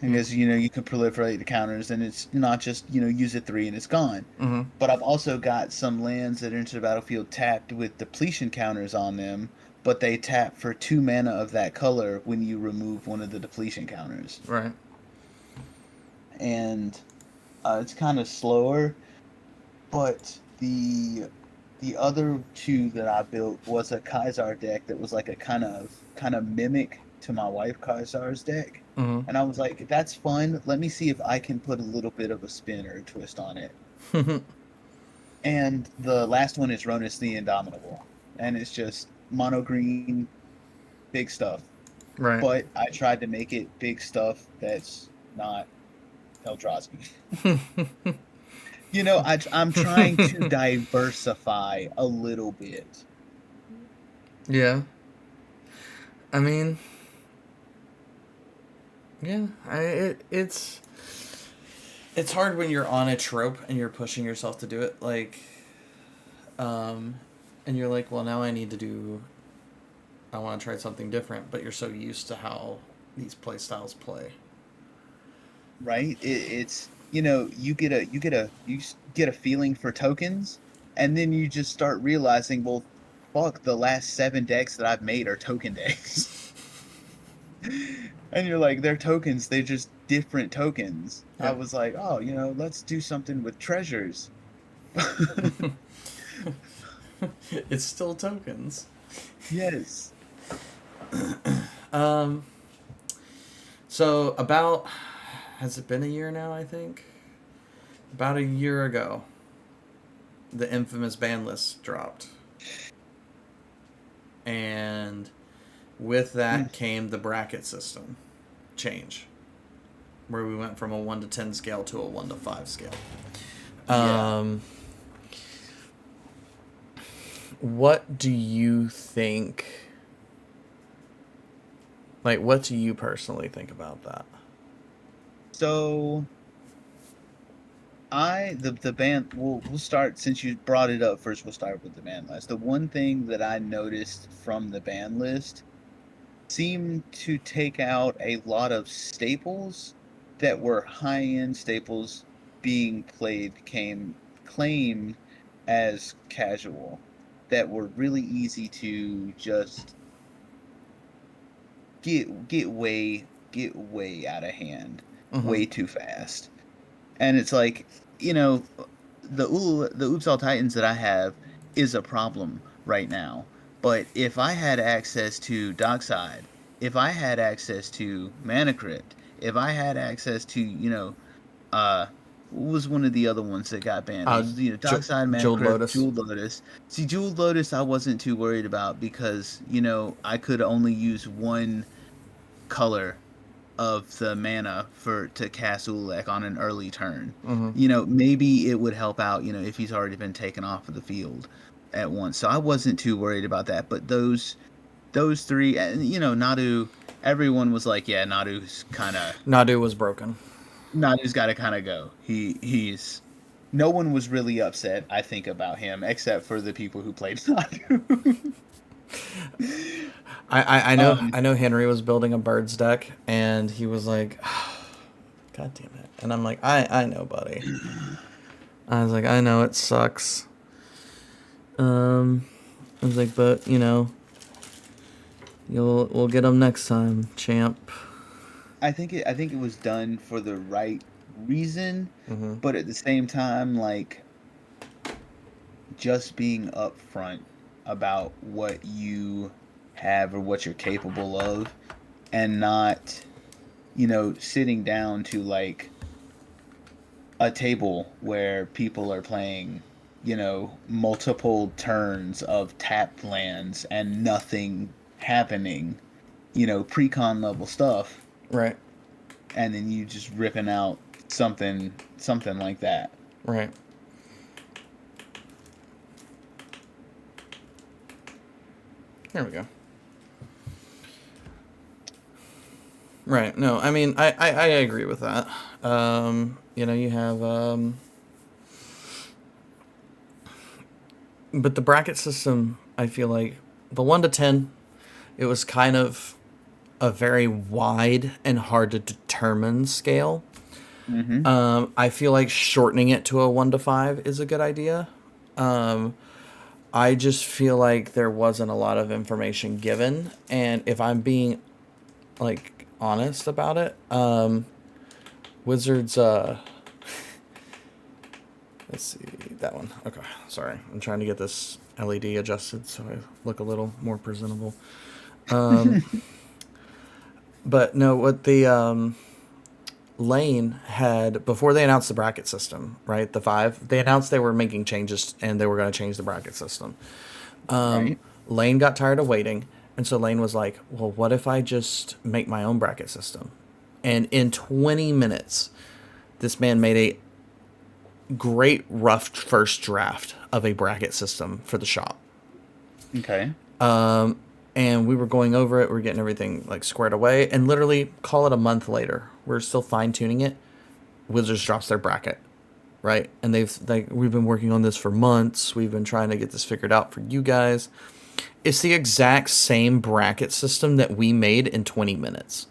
Because, you can proliferate the counters and it's not just, use it three and it's gone. Mm-hmm. But I've also got some lands that enter the battlefield tapped with depletion counters on them, but they tap for 2 mana of that color when you remove one of the depletion counters. Right. And it's kind of slower, but the other two that I built was a Kaiser deck that was like a kind of mimic to my wife Kaiser's deck. Mm-hmm. And I was like, that's fun. Let me see if I can put a little bit of a spin or a twist on it. And the last one is Ronus the Indomitable. And it's just mono green, big stuff. Right. But I tried to make it big stuff that's not Eldrazi. I'm trying to diversify a little bit. Yeah. I mean, yeah. It's hard when you're on a trope and you're pushing yourself to do it. Um, and you're like, well, now I need to do. I want to try something different, but you're so used to how these play styles play. Right? It's you get a feeling for tokens, and then you just start realizing, well, fuck, the last 7 decks that I've made are token decks. And you're like, they're tokens, they're just different tokens. I Yeah. was like, oh, let's do something with treasures. It's still tokens. Yes. Um. So about has it been a year now? I think about a year ago, the infamous ban list dropped, and with Mm, that came the bracket system change, where we went from a 1 to 10 scale to a 1 to 5 scale. yeah. Um, what do you think? Like, what do you personally think about that? So the band we'll start, since you brought it up first, we'll start with the band list. The one thing that I noticed from the band list seemed to take out a lot of staples that were high-end staples being claimed as casual, that were really easy to just get way out of hand Mm-hmm. way too fast. And it's like, you know, the Oops All Titans that I have is a problem right now. But if I had access to Dockside, if I had access to Mana Crypt, if I had access to, uh, what was one of the other ones that got banned? It Uh, was, Dockside, Mana Jeweled Crypt, Lotus. Jeweled Lotus. See, Jeweled Lotus, I wasn't too worried about because, I could only use one color of the mana for to cast Ulek on an early turn. Mm-hmm. Maybe it would help out, if he's already been taken off of the field at once. So I wasn't too worried about that. But those three, and Nadu, everyone was like, yeah, Nadu was broken. Nadu's got to kind of go. He's no one was really upset, I think, about him except for the people who played Nadu. um, I know Henry was building a birds deck and he was like, God damn it. And I'm like, I know, buddy. I was like, I know it sucks. Um, I was like, but we'll get them next time, champ. I think it was done for the right reason, Mm-hmm. but at the same time, like, just being upfront about what you have or what you're capable of, and not, sitting down to like a table where people are playing, multiple turns of tapped lands and nothing happening. pre-con level stuff, Right. and then you just ripping out something like that. Right. There we go. Right. No, I mean, I agree with that. You have, but the bracket system, I feel like the 1 to 10, it was kind of a very wide and hard to determine scale. Mm-hmm. I feel like shortening it to a 1 to 5 is a good idea. Um, I just feel like there wasn't a lot of information given, and if I'm being like honest about it, Wizards. Let's see that one. Okay, sorry, I'm trying to get this LED adjusted so I look a little more presentable. But no, what the Lane had before they announced the bracket system, right? The five, they announced they were making changes and they were going to change the bracket system. Right. Lane got tired of waiting, and so Lane was like, "Well, what if I just make my own bracket system?" And in 20 minutes, this man made a great rough first draft of a bracket system for the shop. Okay. And we were going over it, we are getting everything like squared away, and literally call it a month later, we're still fine tuning it. Wizards drops their bracket, right? And we've been working on this for months. We've been trying to get this figured out for you guys. It's the exact same bracket system that we made in 20 minutes.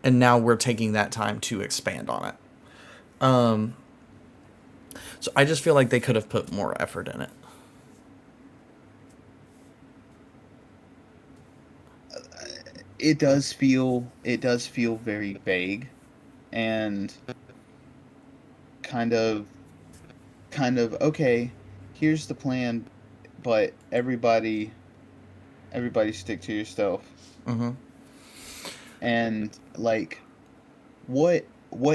And now we're taking that time to expand on it. So I just feel like they could have put more effort in it. It does feel very vague, and kind of okay, here's the plan, but everybody stick to yourself. Mm-hmm. And like, what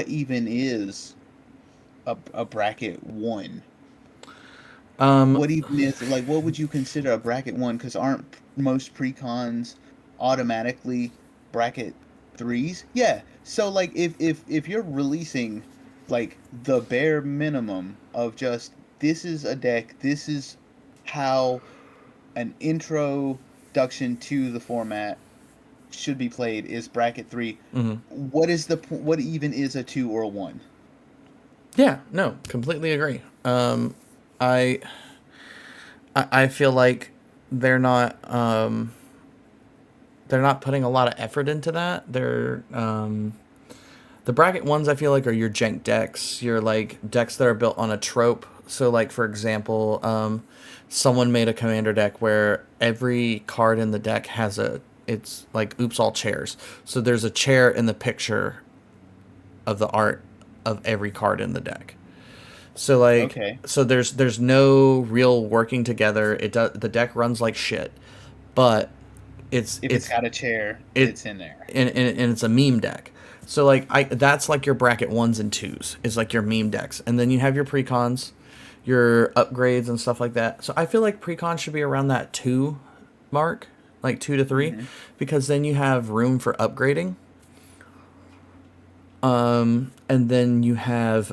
even is a bracket one? Um, What even is, like, what would you consider a bracket one? Because aren't most precons automatically bracket threes? Yeah. So like, if you're releasing like the bare minimum of just, this is a deck, this is how an introduction to the format should be played, is bracket three. mm-hmm. What even is a two or a one? Yeah, no, completely agree. I I feel like they're not they're not putting a lot of effort into that. They're the bracket ones I feel like are your jank decks. Your like decks that are built on a trope. So like for example, someone made a commander deck where every card in the deck has a, it's like oops all chairs. So there's a chair in the picture of the art of every card in the deck. So like Okay. so there's no real working together. It does, the deck runs like shit, but it's If it's it's got a chair, it it's in there. and it's a meme deck. So like I that's like your bracket ones and twos is like your meme decks, and then you have your precons, your upgrades and stuff like that. So I feel like precon should be around that two mark, like 2 to 3, Hmm. because then you have room for upgrading. And then you have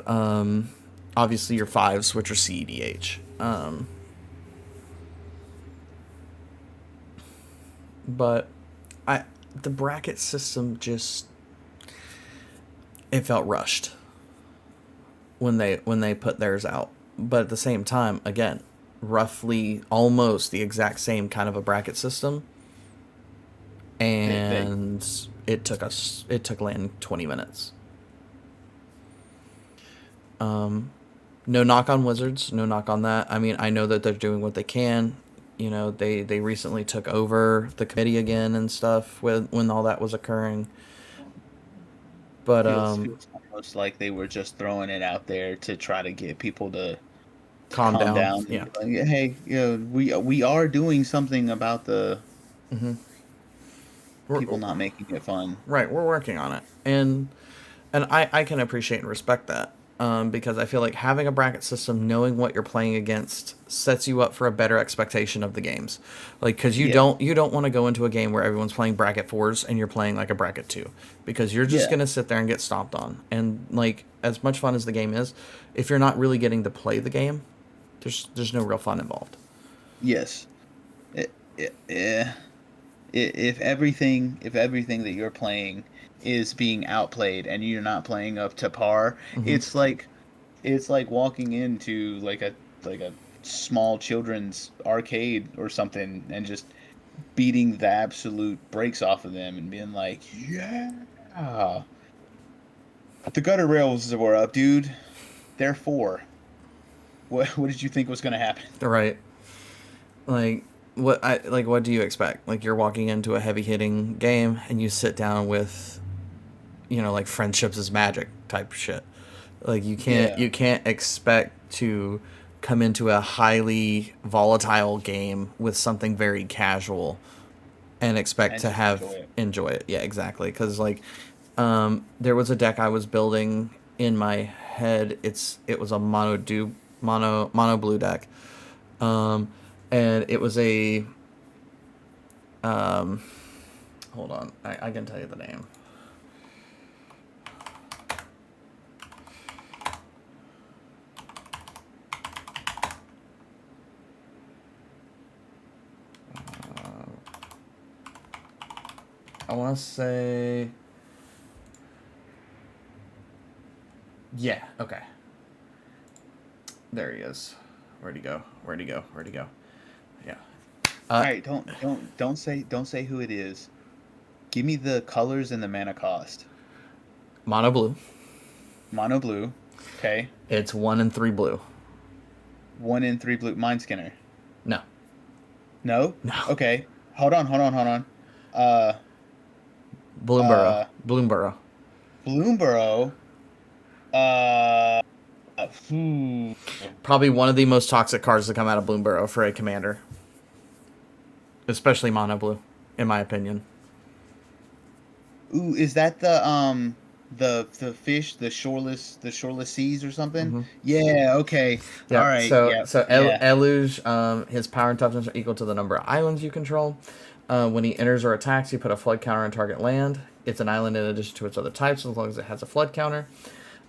obviously your fives, which are CEDH. But I the bracket system just, it felt rushed when they put theirs out. But at the same time, again, roughly almost the exact same kind of a bracket system, They and it took Land 20 minutes. No knock on Wizards, no knock on that. I mean, I know that they're doing what they can. You know, they recently took over the committee again and stuff when all that was occurring. But feels almost like they were just throwing it out there to try to get people to calm calm down. down and Yeah. be like, hey, we are doing something about the We're, people not making it fun. right, we're working on it. And I can appreciate and respect that. because I feel like having a bracket system, knowing what you're playing against, sets you up for a better expectation of the games. Like, because Yeah. you don't want to go into a game where everyone's playing bracket fours and you're playing like a bracket two, because you're just Yeah. gonna sit there and get stomped on. And like, as much fun as the game is, if you're not really getting to play the game, there's no real fun involved. Yes. Eh, if everything that you're playing is being outplayed and you're not playing up to par, Hmm. it's like walking into like a small children's arcade or something and just beating the absolute brakes off of them and being like, yeah, the gutter rails were up, dude. They're four. What did you think was gonna happen? Right. Like, what do you expect? Like, you're walking into a heavy hitting game and you sit down with, like friendships is magic type shit. Like, Yeah, you can't expect to come into a highly volatile game with something very casual and expect and to just enjoy have it. enjoy it. Yeah, exactly. Because like, there was a deck I was building in my head. It was a mono blue deck, um, and it was a um, hold on, I can tell you the name. I want to say, yeah, okay. There he is. Where'd he go? Where'd he go? Where'd he go? Yeah. All Uh, right, don't say who it is. Give me the colors and the mana cost. Mono blue. Mono blue. Okay. It's 1 and 3 blue. 1 in 3 blue. Mind Skinner. No. No? No. Okay. Hold on. Uh Bloomborough. uh Bloomborough. Bloomborough. Uh Ooh. Probably one of the most toxic cards to come out of Bloomborough for a commander. Especially mono blue, in my opinion. Ooh, is that the fish, the shoreless seas or something? Hmm. Yeah, okay. All Yeah, right. so Yep. so Yeah. Eluge, his power and toughness are equal to the number of islands you control. When he enters or attacks, you put a flood counter on target land. It's an island in addition to its other types, as long as it has a flood counter.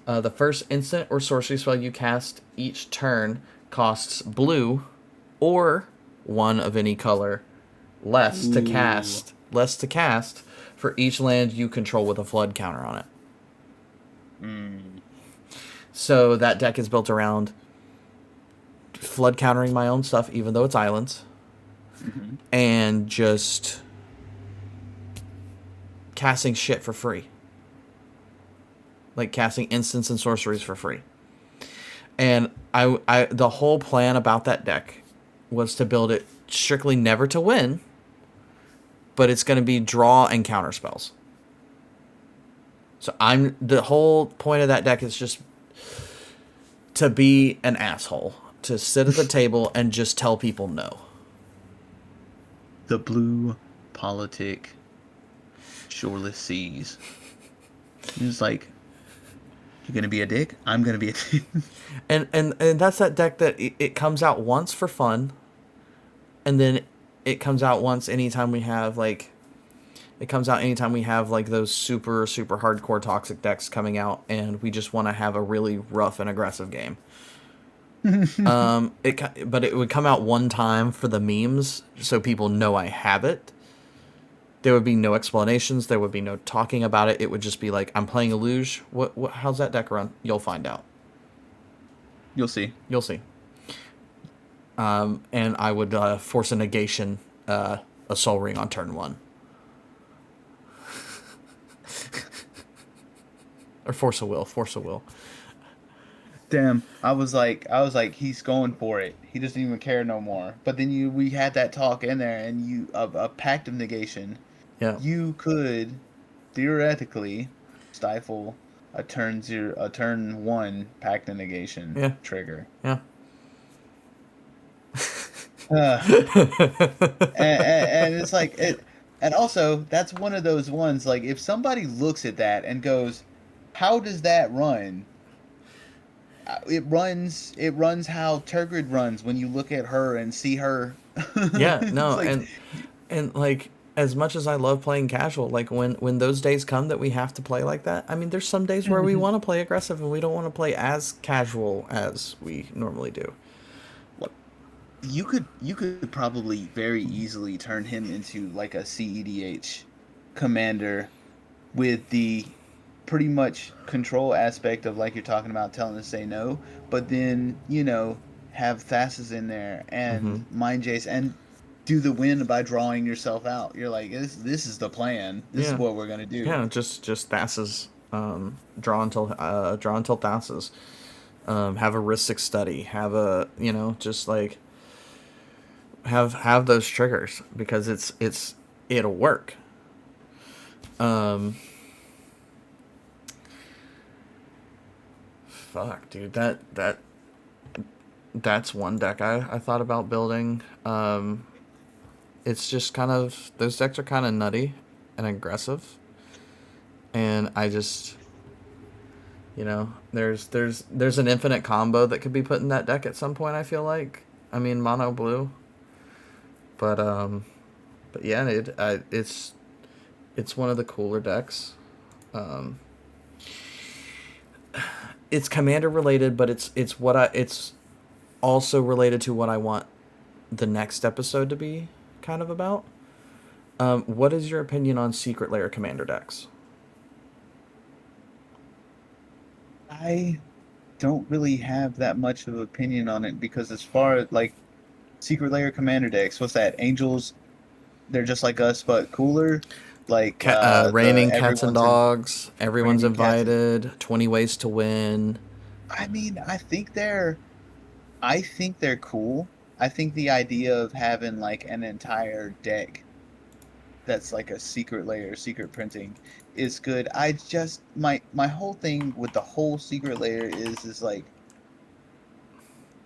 The first instant or sorcery spell you cast each turn costs blue, or one of any color, Ooh. less to cast for each land you control with a flood counter on it. Mm. So that deck is built around flood countering my own stuff, even though it's islands, Hmm. and just casting shit for free. Like casting instants and sorceries for free. And the whole plan about that deck was to build it strictly never to win, but it's going to be draw and counter spells. So the whole point of that deck is just to be an asshole, to sit at the table and just tell people no. The blue politic shoreless seas. It's like, you're gonna be a dick? I'm gonna be a dick. And that's that deck that it comes out once for fun, and then it comes out once anytime we have like it comes out anytime we have like those super super hardcore toxic decks coming out, and we just want to have a really rough and aggressive game. But it would come out one time for the memes, so people know I have it. There would be no explanations. There would be no talking about it. It would just be like, I'm playing a luge. What? How's that deck run? You'll find out. You'll see. You'll see. And I would force a negation, a soul ring on turn one, or force a will. Force a will. Damn, I was like, he's going for it. He doesn't even care no more. But then we had that talk in there, and a pact of negation. Yeah. You could theoretically stifle a turn one pact of negation Yeah. trigger. Yeah. Uh, and it's like it, and also that's one of those ones like if somebody looks at that and goes, "How does that run?" it runs how Turgid runs when you look at her and see her. Yeah, It's no, like and like as much as I love playing casual, like when those days come that we have to play like that, I mean, there's some days where we want to play aggressive and we don't want to play as casual as we normally do. you could probably very easily turn him into like a CEDH commander with the pretty much control aspect of like you're talking about telling us to say no, but then have Thassa's in there Hmm. and Mind Jace and do the win by drawing yourself out. You're like this is the plan. This is Yeah, what we're gonna do. yeah, just Thassa's, draw until Thassa's. Have a Ristic study. Have a, just like have those triggers because it'll work. Um, fuck, dude, that's one deck I thought about building. It's just kind of those decks are kind of nutty and aggressive, and I just, there's an infinite combo that could be put in that deck at some point. I feel like, I mean, mono blue, but yeah, it's one of the cooler decks. Um, it's commander related, but it's also related to what I want the next episode to be kind of about. What is your opinion on secret layer commander decks? I don't really have that much of an opinion on it because as far as like secret layer commander decks, what's that? Angels, they're just like us but cooler. Like the Raining cats and everyone's in dogs. Everyone's raining cats. invited. 20 ways to win. I mean, I think they're cool. I think the idea of having like an entire deck that's like a secret layer, secret printing is good. I just my whole thing with the whole secret layer is like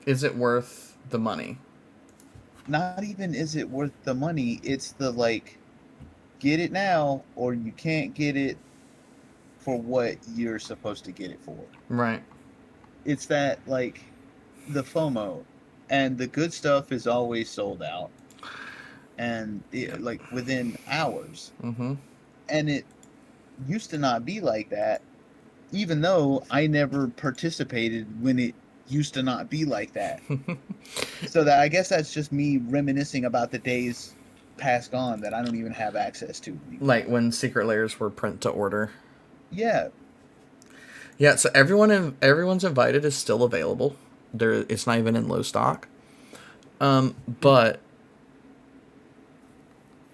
Is it worth the money? not even is it worth the money, it's the like get it now or you can't get it for what you're supposed to get it for. Right. It's that like the FOMO and the good stuff is always sold out and Yep. like within hours. Mm-hmm. And it used to not be like that, even though I never participated when it used to not be like that. So that I guess that's just me reminiscing about the days past gone that I don't even have access to anymore. Like when secret layers were print to order. Yeah. Yeah, so everyone's invited is still available. It's not even in low stock. But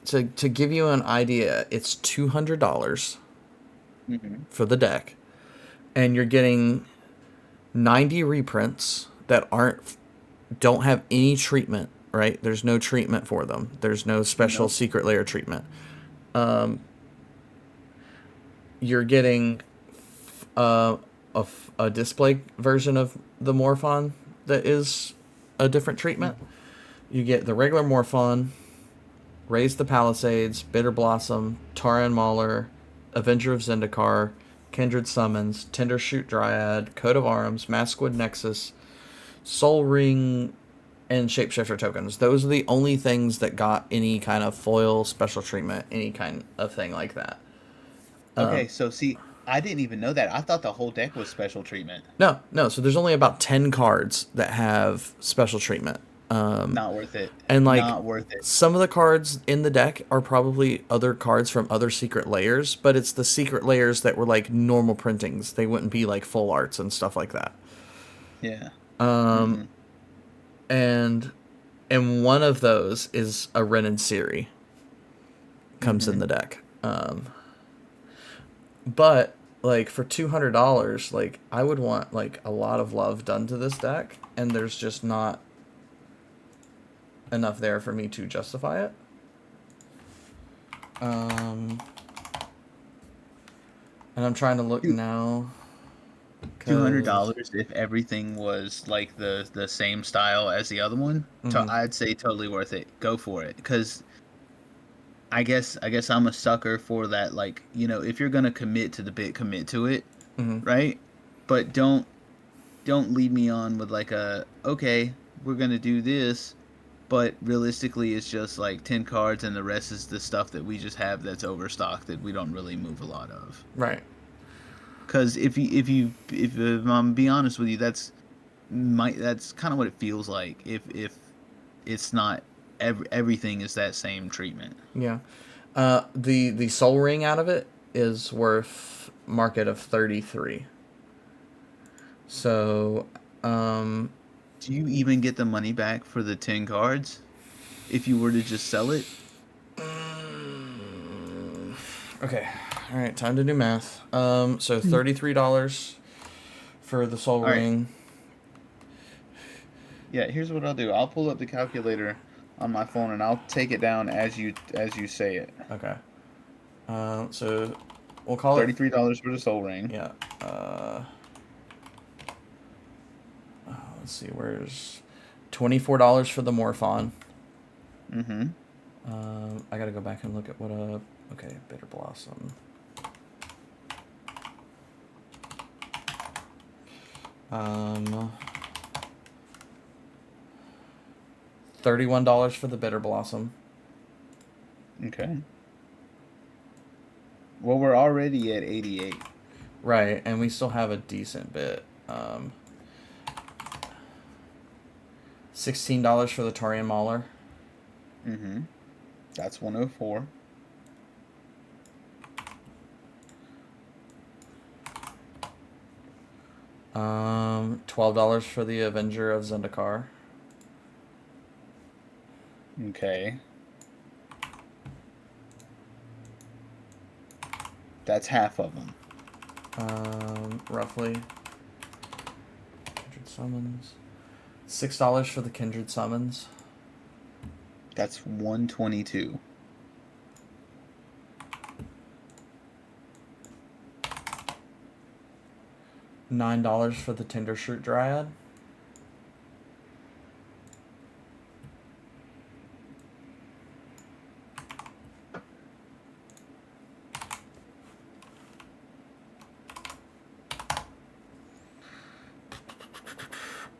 to give you an idea, it's $200 Hmm. for the deck, and you're getting 90 reprints that don't have any treatment. Right? There's no treatment for them. There's no special Nope. secret layer treatment. You're getting uh, a display version of the Morphon that is a different treatment. You get the regular Morphon, Raise the Palisades, Bitter Blossom, Tara and Mauler, Avenger of Zendikar, Kindred Summons, Tender Shoot Dryad, Coat of Arms, Maskwood Nexus, Soul Ring, and Shapeshifter tokens. Those are the only things that got any kind of foil special treatment, any kind of thing like that. Okay, so see, I didn't even know that. I thought the whole deck was special treatment. No, no. So there's only about 10 cards that have special treatment. Not worth it. And like Not worth it. some of the cards in the deck are probably other cards from other secret layers, but it's the secret layers that were like normal printings. They wouldn't be like full arts and stuff like that. Yeah. Um, Mm-mm. and one of those is a Renin Siri comes in Mm-hmm. the deck. But like for $200, like I would want like a lot of love done to this deck, and there's just not enough there for me to justify it. Um, and I'm trying to look now two hundred because dollars if everything was like the same style as the other one. So mm-hmm, I'd say totally worth it. Go for it. Because I guess I'm a sucker for that. Like if you're gonna commit to the bit, commit to it, mm-hmm. right? But don't. don't lead me on with like a okay, we're gonna do this, but realistically it's just like 10 cards and the rest is the stuff that we just have that's overstocked that we don't really move a lot of. Right. Because if I'm being honest with you, that's kind of what it feels like if it's not everything is that same treatment. Yeah. The Soul Ring out of it is worth market of 33. So, um, Do you even get the money back for the 10 cards if you were to just sell it? okay. All right, time to do math. So $33 for the Soul All right. Ring. Yeah, here's what I'll do. I'll pull up the calculator on my phone and I'll take it down as you say it. Okay. So we'll call it. $33 for the soul ring. Yeah. Uh, let's see. Where's $24 for the Morphon? Mm-hmm. I gotta go back and look at what a. Okay, Bitter Blossom. Um, $31 for the Bitter Blossom. Okay. Well, we're already at 88. Right, and we still have a decent bit. $16 for the Taurean Mauler. Mm-hmm. That's 104. $12 for the Avenger of Zendikar. Okay. That's half of them. Roughly. Kindred Summons. $6 for the Kindred Summons. That's 122. $9 for the Tinder Shirt Dryad.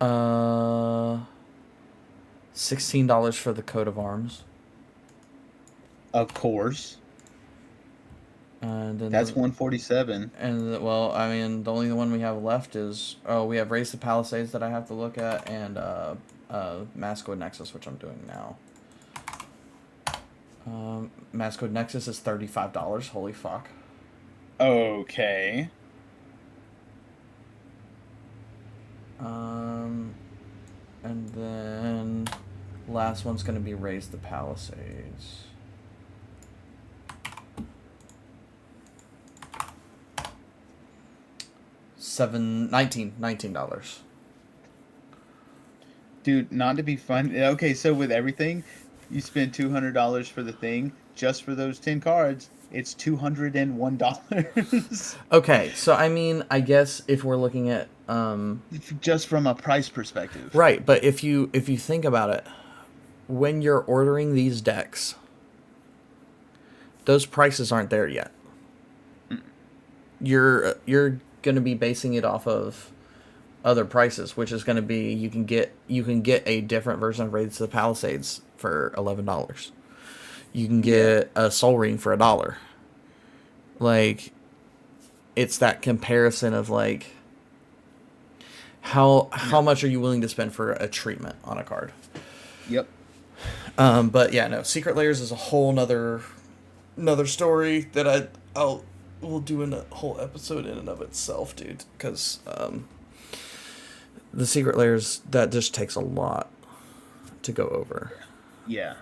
Uh, $16 for the Coat of Arms. Of course. And then That's 147. well, I mean, the only one we have left is we have Race the Palisades that I have to look at, and Mascode Nexus, which I'm doing now. Mascode Nexus is $35. Holy fuck. Okay. And then last one's gonna be Raise the Palisades. $19. Dude, not to be fun. Okay, so with everything, you spend $200 for the thing just for those 10 cards. It's $201 Okay, so I mean, I guess if we're looking at just from a price perspective. right, but if you think about it, when you're ordering these decks, those prices aren't there yet. You're going to be basing it off of other prices, which is going to be you can get a different version of Raids to the Palisades for $11. You can get a Soul Ring for $1. Like, it's that comparison of like how much are you willing to spend for a treatment on a card. Yep. But yeah, no, Secret Layers is a whole another story that we'll do in a whole episode in and of itself, dude. Because the Secret Layers, that just takes a lot to go over. Yeah.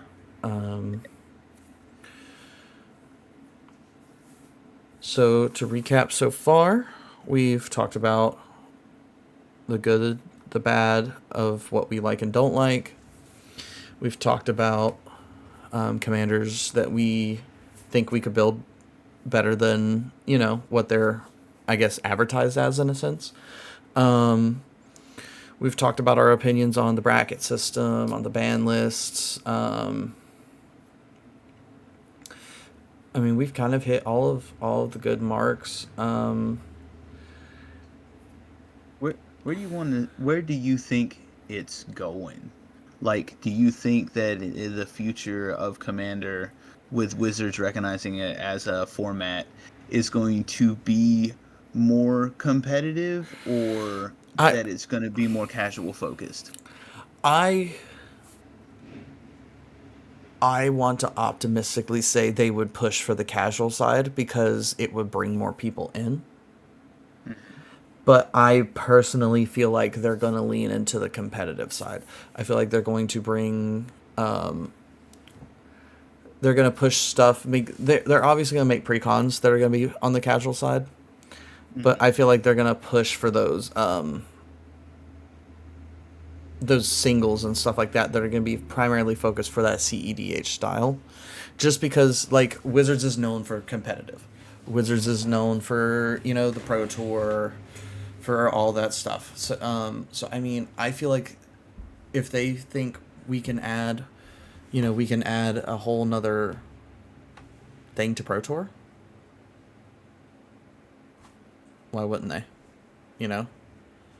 So to recap, so far we've talked about the good, the bad of what we like and don't like. We've talked about commanders that we think we could build better than, what they're, I guess, advertised as in a sense. We've talked about our opinions on the bracket system, on the ban lists. I mean, we've kind of hit all of the good marks. Where do you think it's going? Like, do you think that the future of Commander, with Wizards recognizing it as a format, is going to be more competitive, or I that it's going to be more casual focused? I I want to optimistically say they would push for the casual side because it would bring more people in. Mhm. But I personally feel like they're going to lean into the competitive side. I feel like they're going to bring they're going to push stuff. They're obviously going to make precons that are going to be on the casual side, but Mhm. I feel like they're going to push for those singles and stuff like that that are going to be primarily focused for that CEDH style. Just because like Wizards is known for competitive. Wizards is known for, the Pro Tour, for all that stuff. So I mean, I feel like if they think we can add, we can add a whole nother thing to Pro Tour, why wouldn't they? You know?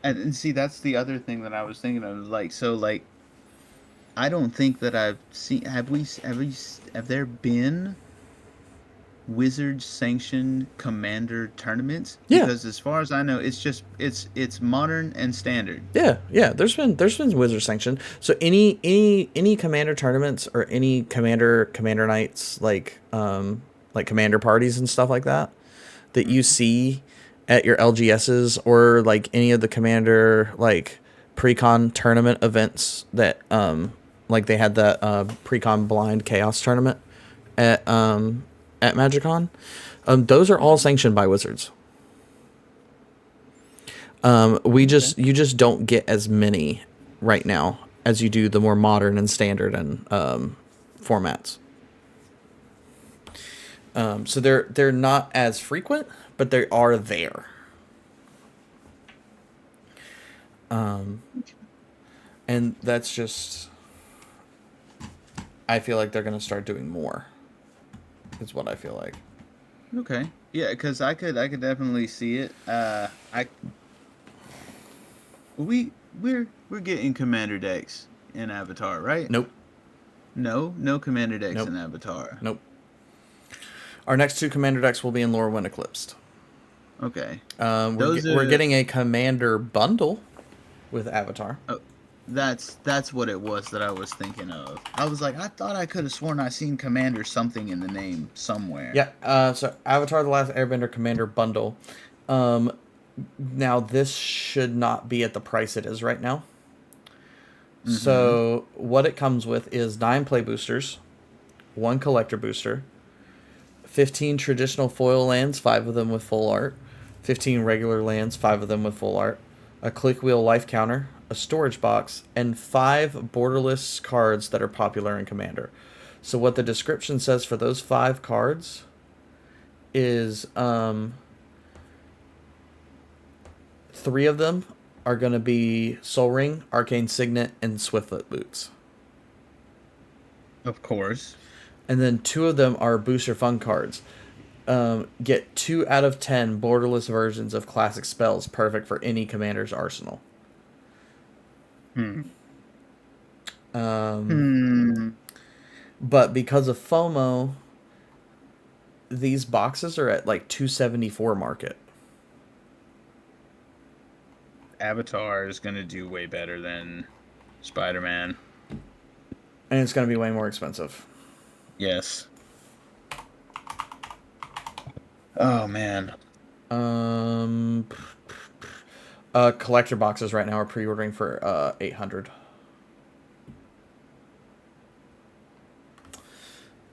And see, that's the other thing that I was thinking of. Like, I don't think that I've seen. Have there been Wizards sanctioned Commander tournaments? Yeah, Because as far as I know, it's modern and standard. yeah. There's been Wizard sanction. So any commander tournaments or any commander nights like commander parties and stuff like that you Mhm. see at your LGSs or like any of the commander like pre-con tournament events that like they had that pre-con blind chaos tournament at at MagicCon. Those are all Mhm. sanctioned by Wizards. We Okay. just you just don't get as many right now as you do the more modern and standard and formats. So they're not as frequent, but they are there, and that's just I feel like they're gonna start doing more. Is what I feel like. Okay. Yeah, because I could definitely see it. I we're getting Commander decks in Avatar, right? Nope, No Commander decks nope, in Avatar. nope. Our next two commander decks will be in Lorwyn Eclipsed. Okay. We're Those we're are getting a commander bundle with Avatar. oh, that's what it was that I was thinking of. I was like, I thought I could have sworn I seen Commander something in the name somewhere. Yeah. So Avatar: The Last Airbender Commander Bundle. Now this should not be at the price it is right now. Mm-hmm. So what it comes with is 9 play boosters, 1 collector booster, 15 traditional foil lands, 5 of them with full art, 15 regular lands, 5 of them with full art, a click wheel life counter, a storage box, and 5 borderless cards that are popular in Commander. So what the description says for those 5 cards is 3 of them are going to be Soul Ring, Arcane Signet, and Swiftfoot Boots. Of course. And then 2 of them are booster fun cards. Get 2 out of 10 borderless versions of classic spells, perfect for any commander's arsenal. Hmm. Um, Hmm. but because of FOMO, these boxes are at like 274 market, Avatar is gonna do way better than Spider-Man. and it's going to be way more expensive. Yes. Oh man. Um, Collector boxes right now are pre-ordering for 800.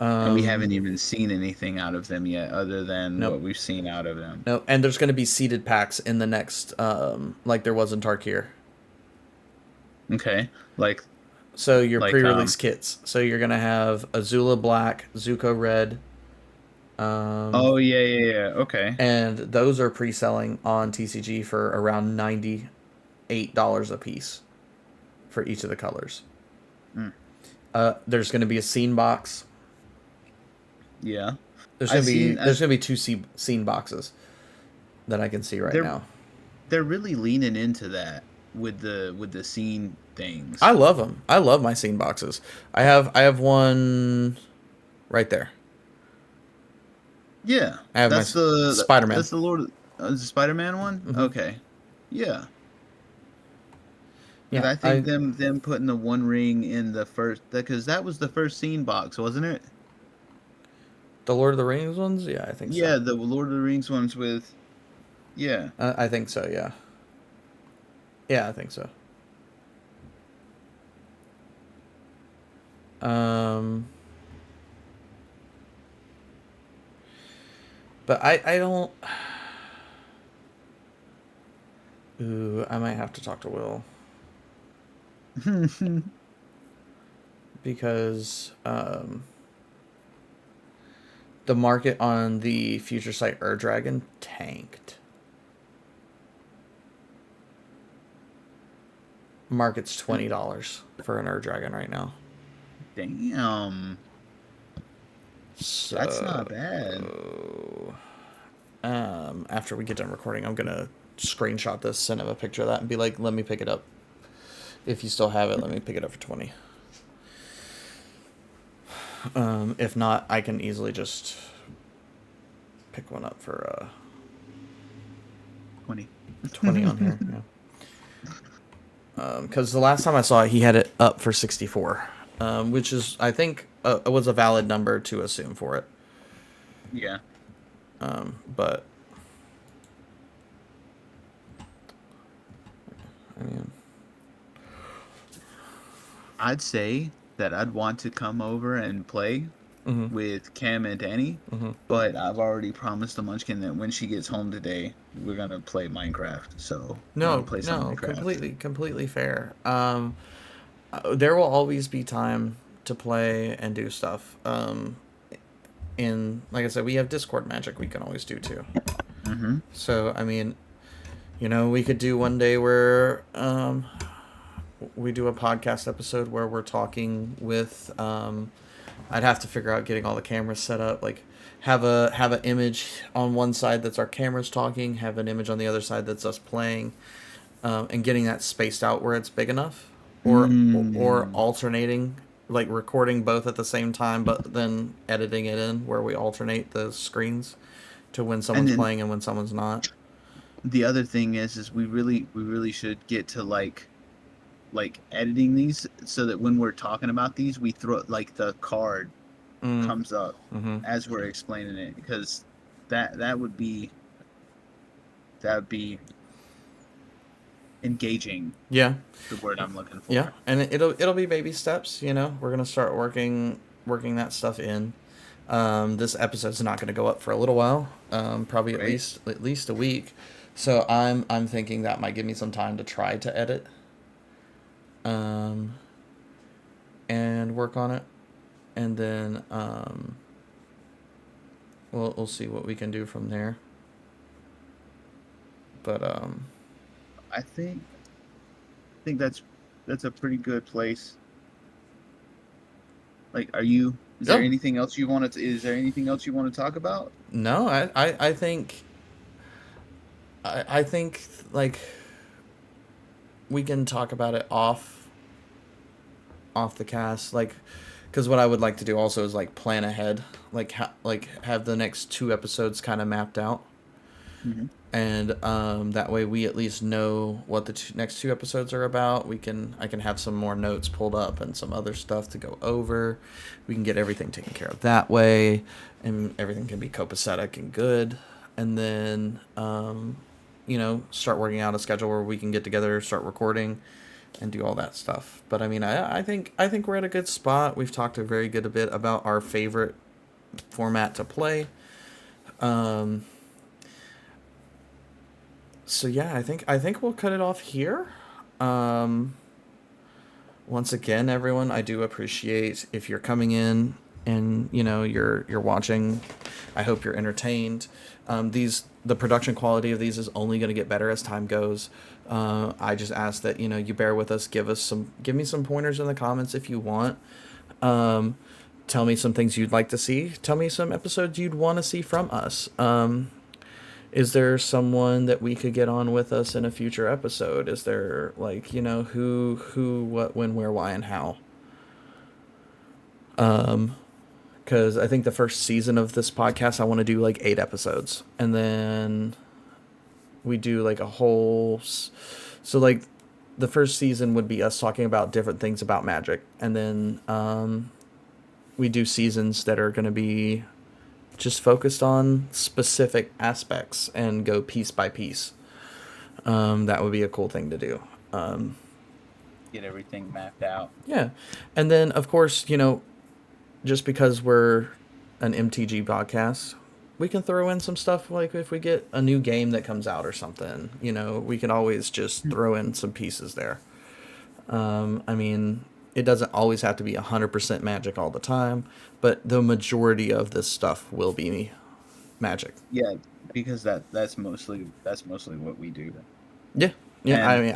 And we haven't Um, even seen anything out of them yet, other than nope. what we've seen out of them. No, and there's going to be seeded packs in the next, like there was in Tarkir. Okay. Like So your like pre-release kits. So you're going to have Azula Black, Zuko Red, oh yeah, yeah, yeah. Okay. and those are pre-selling on TCG for around $98 a piece for each of the colors. Mm, There's going to be a scene box. yeah. There's I going to be seen there's as going to be two scene boxes that I can see right there now. they're really leaning into that with the scene I things. love them. I love my scene boxes. I have one right there. Yeah, I have my Spider Man. that's the the Spider-Man one. Hmm. Okay, yeah, because Yeah, I think them putting the One Ring in the first, because that was the first scene box, wasn't it? the Lord of the Rings ones. Yeah, I think so. Yeah, the Lord of the Rings ones with yeah. I think so. Yeah, yeah, I think so. Um, but I don't. Ooh, I might have to talk to Will because the market on the future site Ur Dragon tanked. Market's $20 for an Ur Dragon right now. Damn, that's not bad. So, after we get done recording, I'm gonna screenshot this, send him a picture of that, and be like, "Let me pick it up. If you still have it, let me pick it up for 20. If not, I can easily just pick one up for 20. 20 on here. Yeah. Because the last time I saw it, he had it up for 64, which is I think was a valid number to assume for it. Yeah, But I mean, I'd say that I'd want to come over and play mm-hmm, with Cam and Danny, mm-hmm. but I've already promised the Munchkin that when she gets home today, we're gonna play Minecraft. So we're gonna No, play some no, Minecraft. completely fair. There will always be time to play and do stuff. And like I said, we have Discord magic we can always do too. Mm-hmm. So I mean, we could do one day where we do a podcast episode where we're talking with. I'd have to figure out getting all the cameras set up. Like, have an image on one side that's our cameras talking. Have an image on the other side that's us playing, and getting that spaced out where it's big enough, or Mm. alternating, like recording both at the same time, but then editing it in where we alternate the screens to when And someone's then playing and when someone's not. the other thing is we really should get to like editing these so that when we're talking about these, we throw like the card Mm, comes up mm-hmm. as we're explaining it because that would be that would be engaging, Yeah, the word I'm looking yeah, for. and it'll be baby steps. We're gonna start working that stuff in. This episode's not gonna go up for a little while, probably Right? at least a week. So I'm thinking that might give me some time to try to edit, um, and work on it, and then we'll see what we can do from there. But I think that's a pretty good place. Like, are you? Is there oh anything else you want to? Is there anything else you want to talk about? no, I think I think like we can talk about it off the cast, like, because what I would like to do also is like plan ahead, like have the next two episodes kind of mapped out, Hmm. and that way we at least know what the next two episodes are about. I can have some more notes pulled up and some other stuff to go over. We can get everything taken care of that way, and everything can be copacetic and good. And then start working out a schedule where we can get together, start recording, and do all that stuff. But I mean, I think we're at a good spot. We've talked a very good a bit about our favorite format to play. Um, so yeah, I think we'll cut it off here. Um, Once again, everyone, I do appreciate if you're coming in and you're watching. I hope you're entertained. The production quality of these is only going to get better as time goes. I just ask that you bear with us. Give me some pointers in the comments if you want. Um, Tell me some things you'd like to see. Tell me some episodes you'd want to see from us. Is there someone that we could get on with us in a future episode? Is there, like, who, what, when, where, why, and how? Because I think the first season of this podcast, I want to do like 8 episodes, and then we do like a whole. So like, the first season would be us talking about different things about magic, and then we do seasons that are going to be just focused on specific aspects and go piece by piece. That would be a cool thing to do. Get everything mapped out. Yeah, and then of course, just because we're an MTG podcast, we can throw in some stuff like if we get a new game that comes out or something. We can always just throw in some pieces there. I mean, it doesn't always have to be 100% magic all the time, but the majority of this stuff will be magic. Yeah, because that's mostly what we do. Yeah. Yeah, I And mean,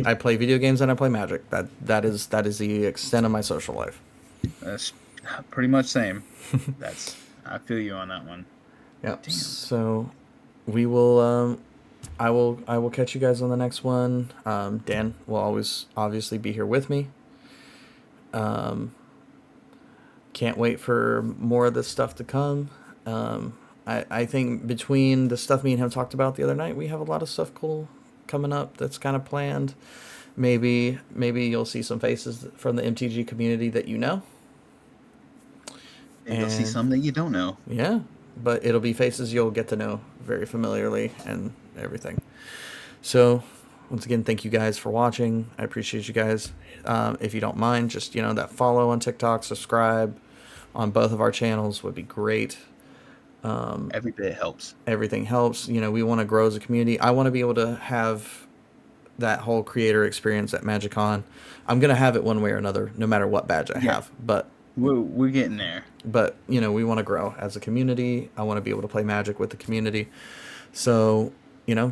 I play video games and I play Magic. That is the extent of my social life. that's pretty much same. That's I feel you on that one. Yep. Damn. So we will I will catch you guys on the next one. Dan will always obviously be here with me. Can't wait for more of this stuff to come. I think between the stuff me and him talked about the other night, we have a lot of stuff cool coming up that's kind of planned. Maybe you'll see some faces from the MTG community that you know. And you'll see some that you don't know. Yeah, but it'll be faces you'll get to know very familiarly and everything. So, once again, thank you guys for watching. I appreciate you guys. If you don't mind, just that follow on TikTok, subscribe on both of our channels would be great. Every bit helps. Everything helps. We want to grow as a community. I want to be able to have that whole creator experience at MagicCon. I'm gonna have it one way or another, no matter what badge I have. But we're getting there. But we want to grow as a community. I want to be able to play Magic with the community. So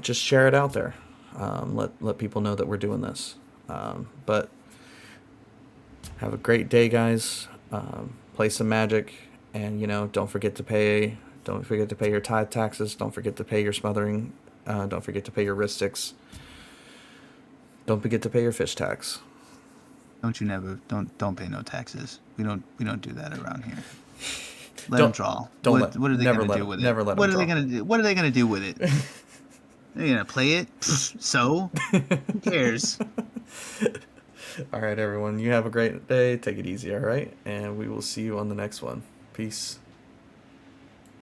just share it out there. Let people know that we're doing this. But have a great day, guys. Play some Magic, and don't forget to pay. Don't forget to pay your tithe taxes. Don't forget to pay your smothering. Don't forget to pay your ristics. Don't forget to pay your fish tax. Don't pay no taxes. We don't do that around here. Let them draw. What are they going to do with it? Never let them draw. What are they going to do with it? They're going to play it? So? Who cares? All right, everyone. You have a great day. Take it easy, all right? And we will see you on the next one. Peace.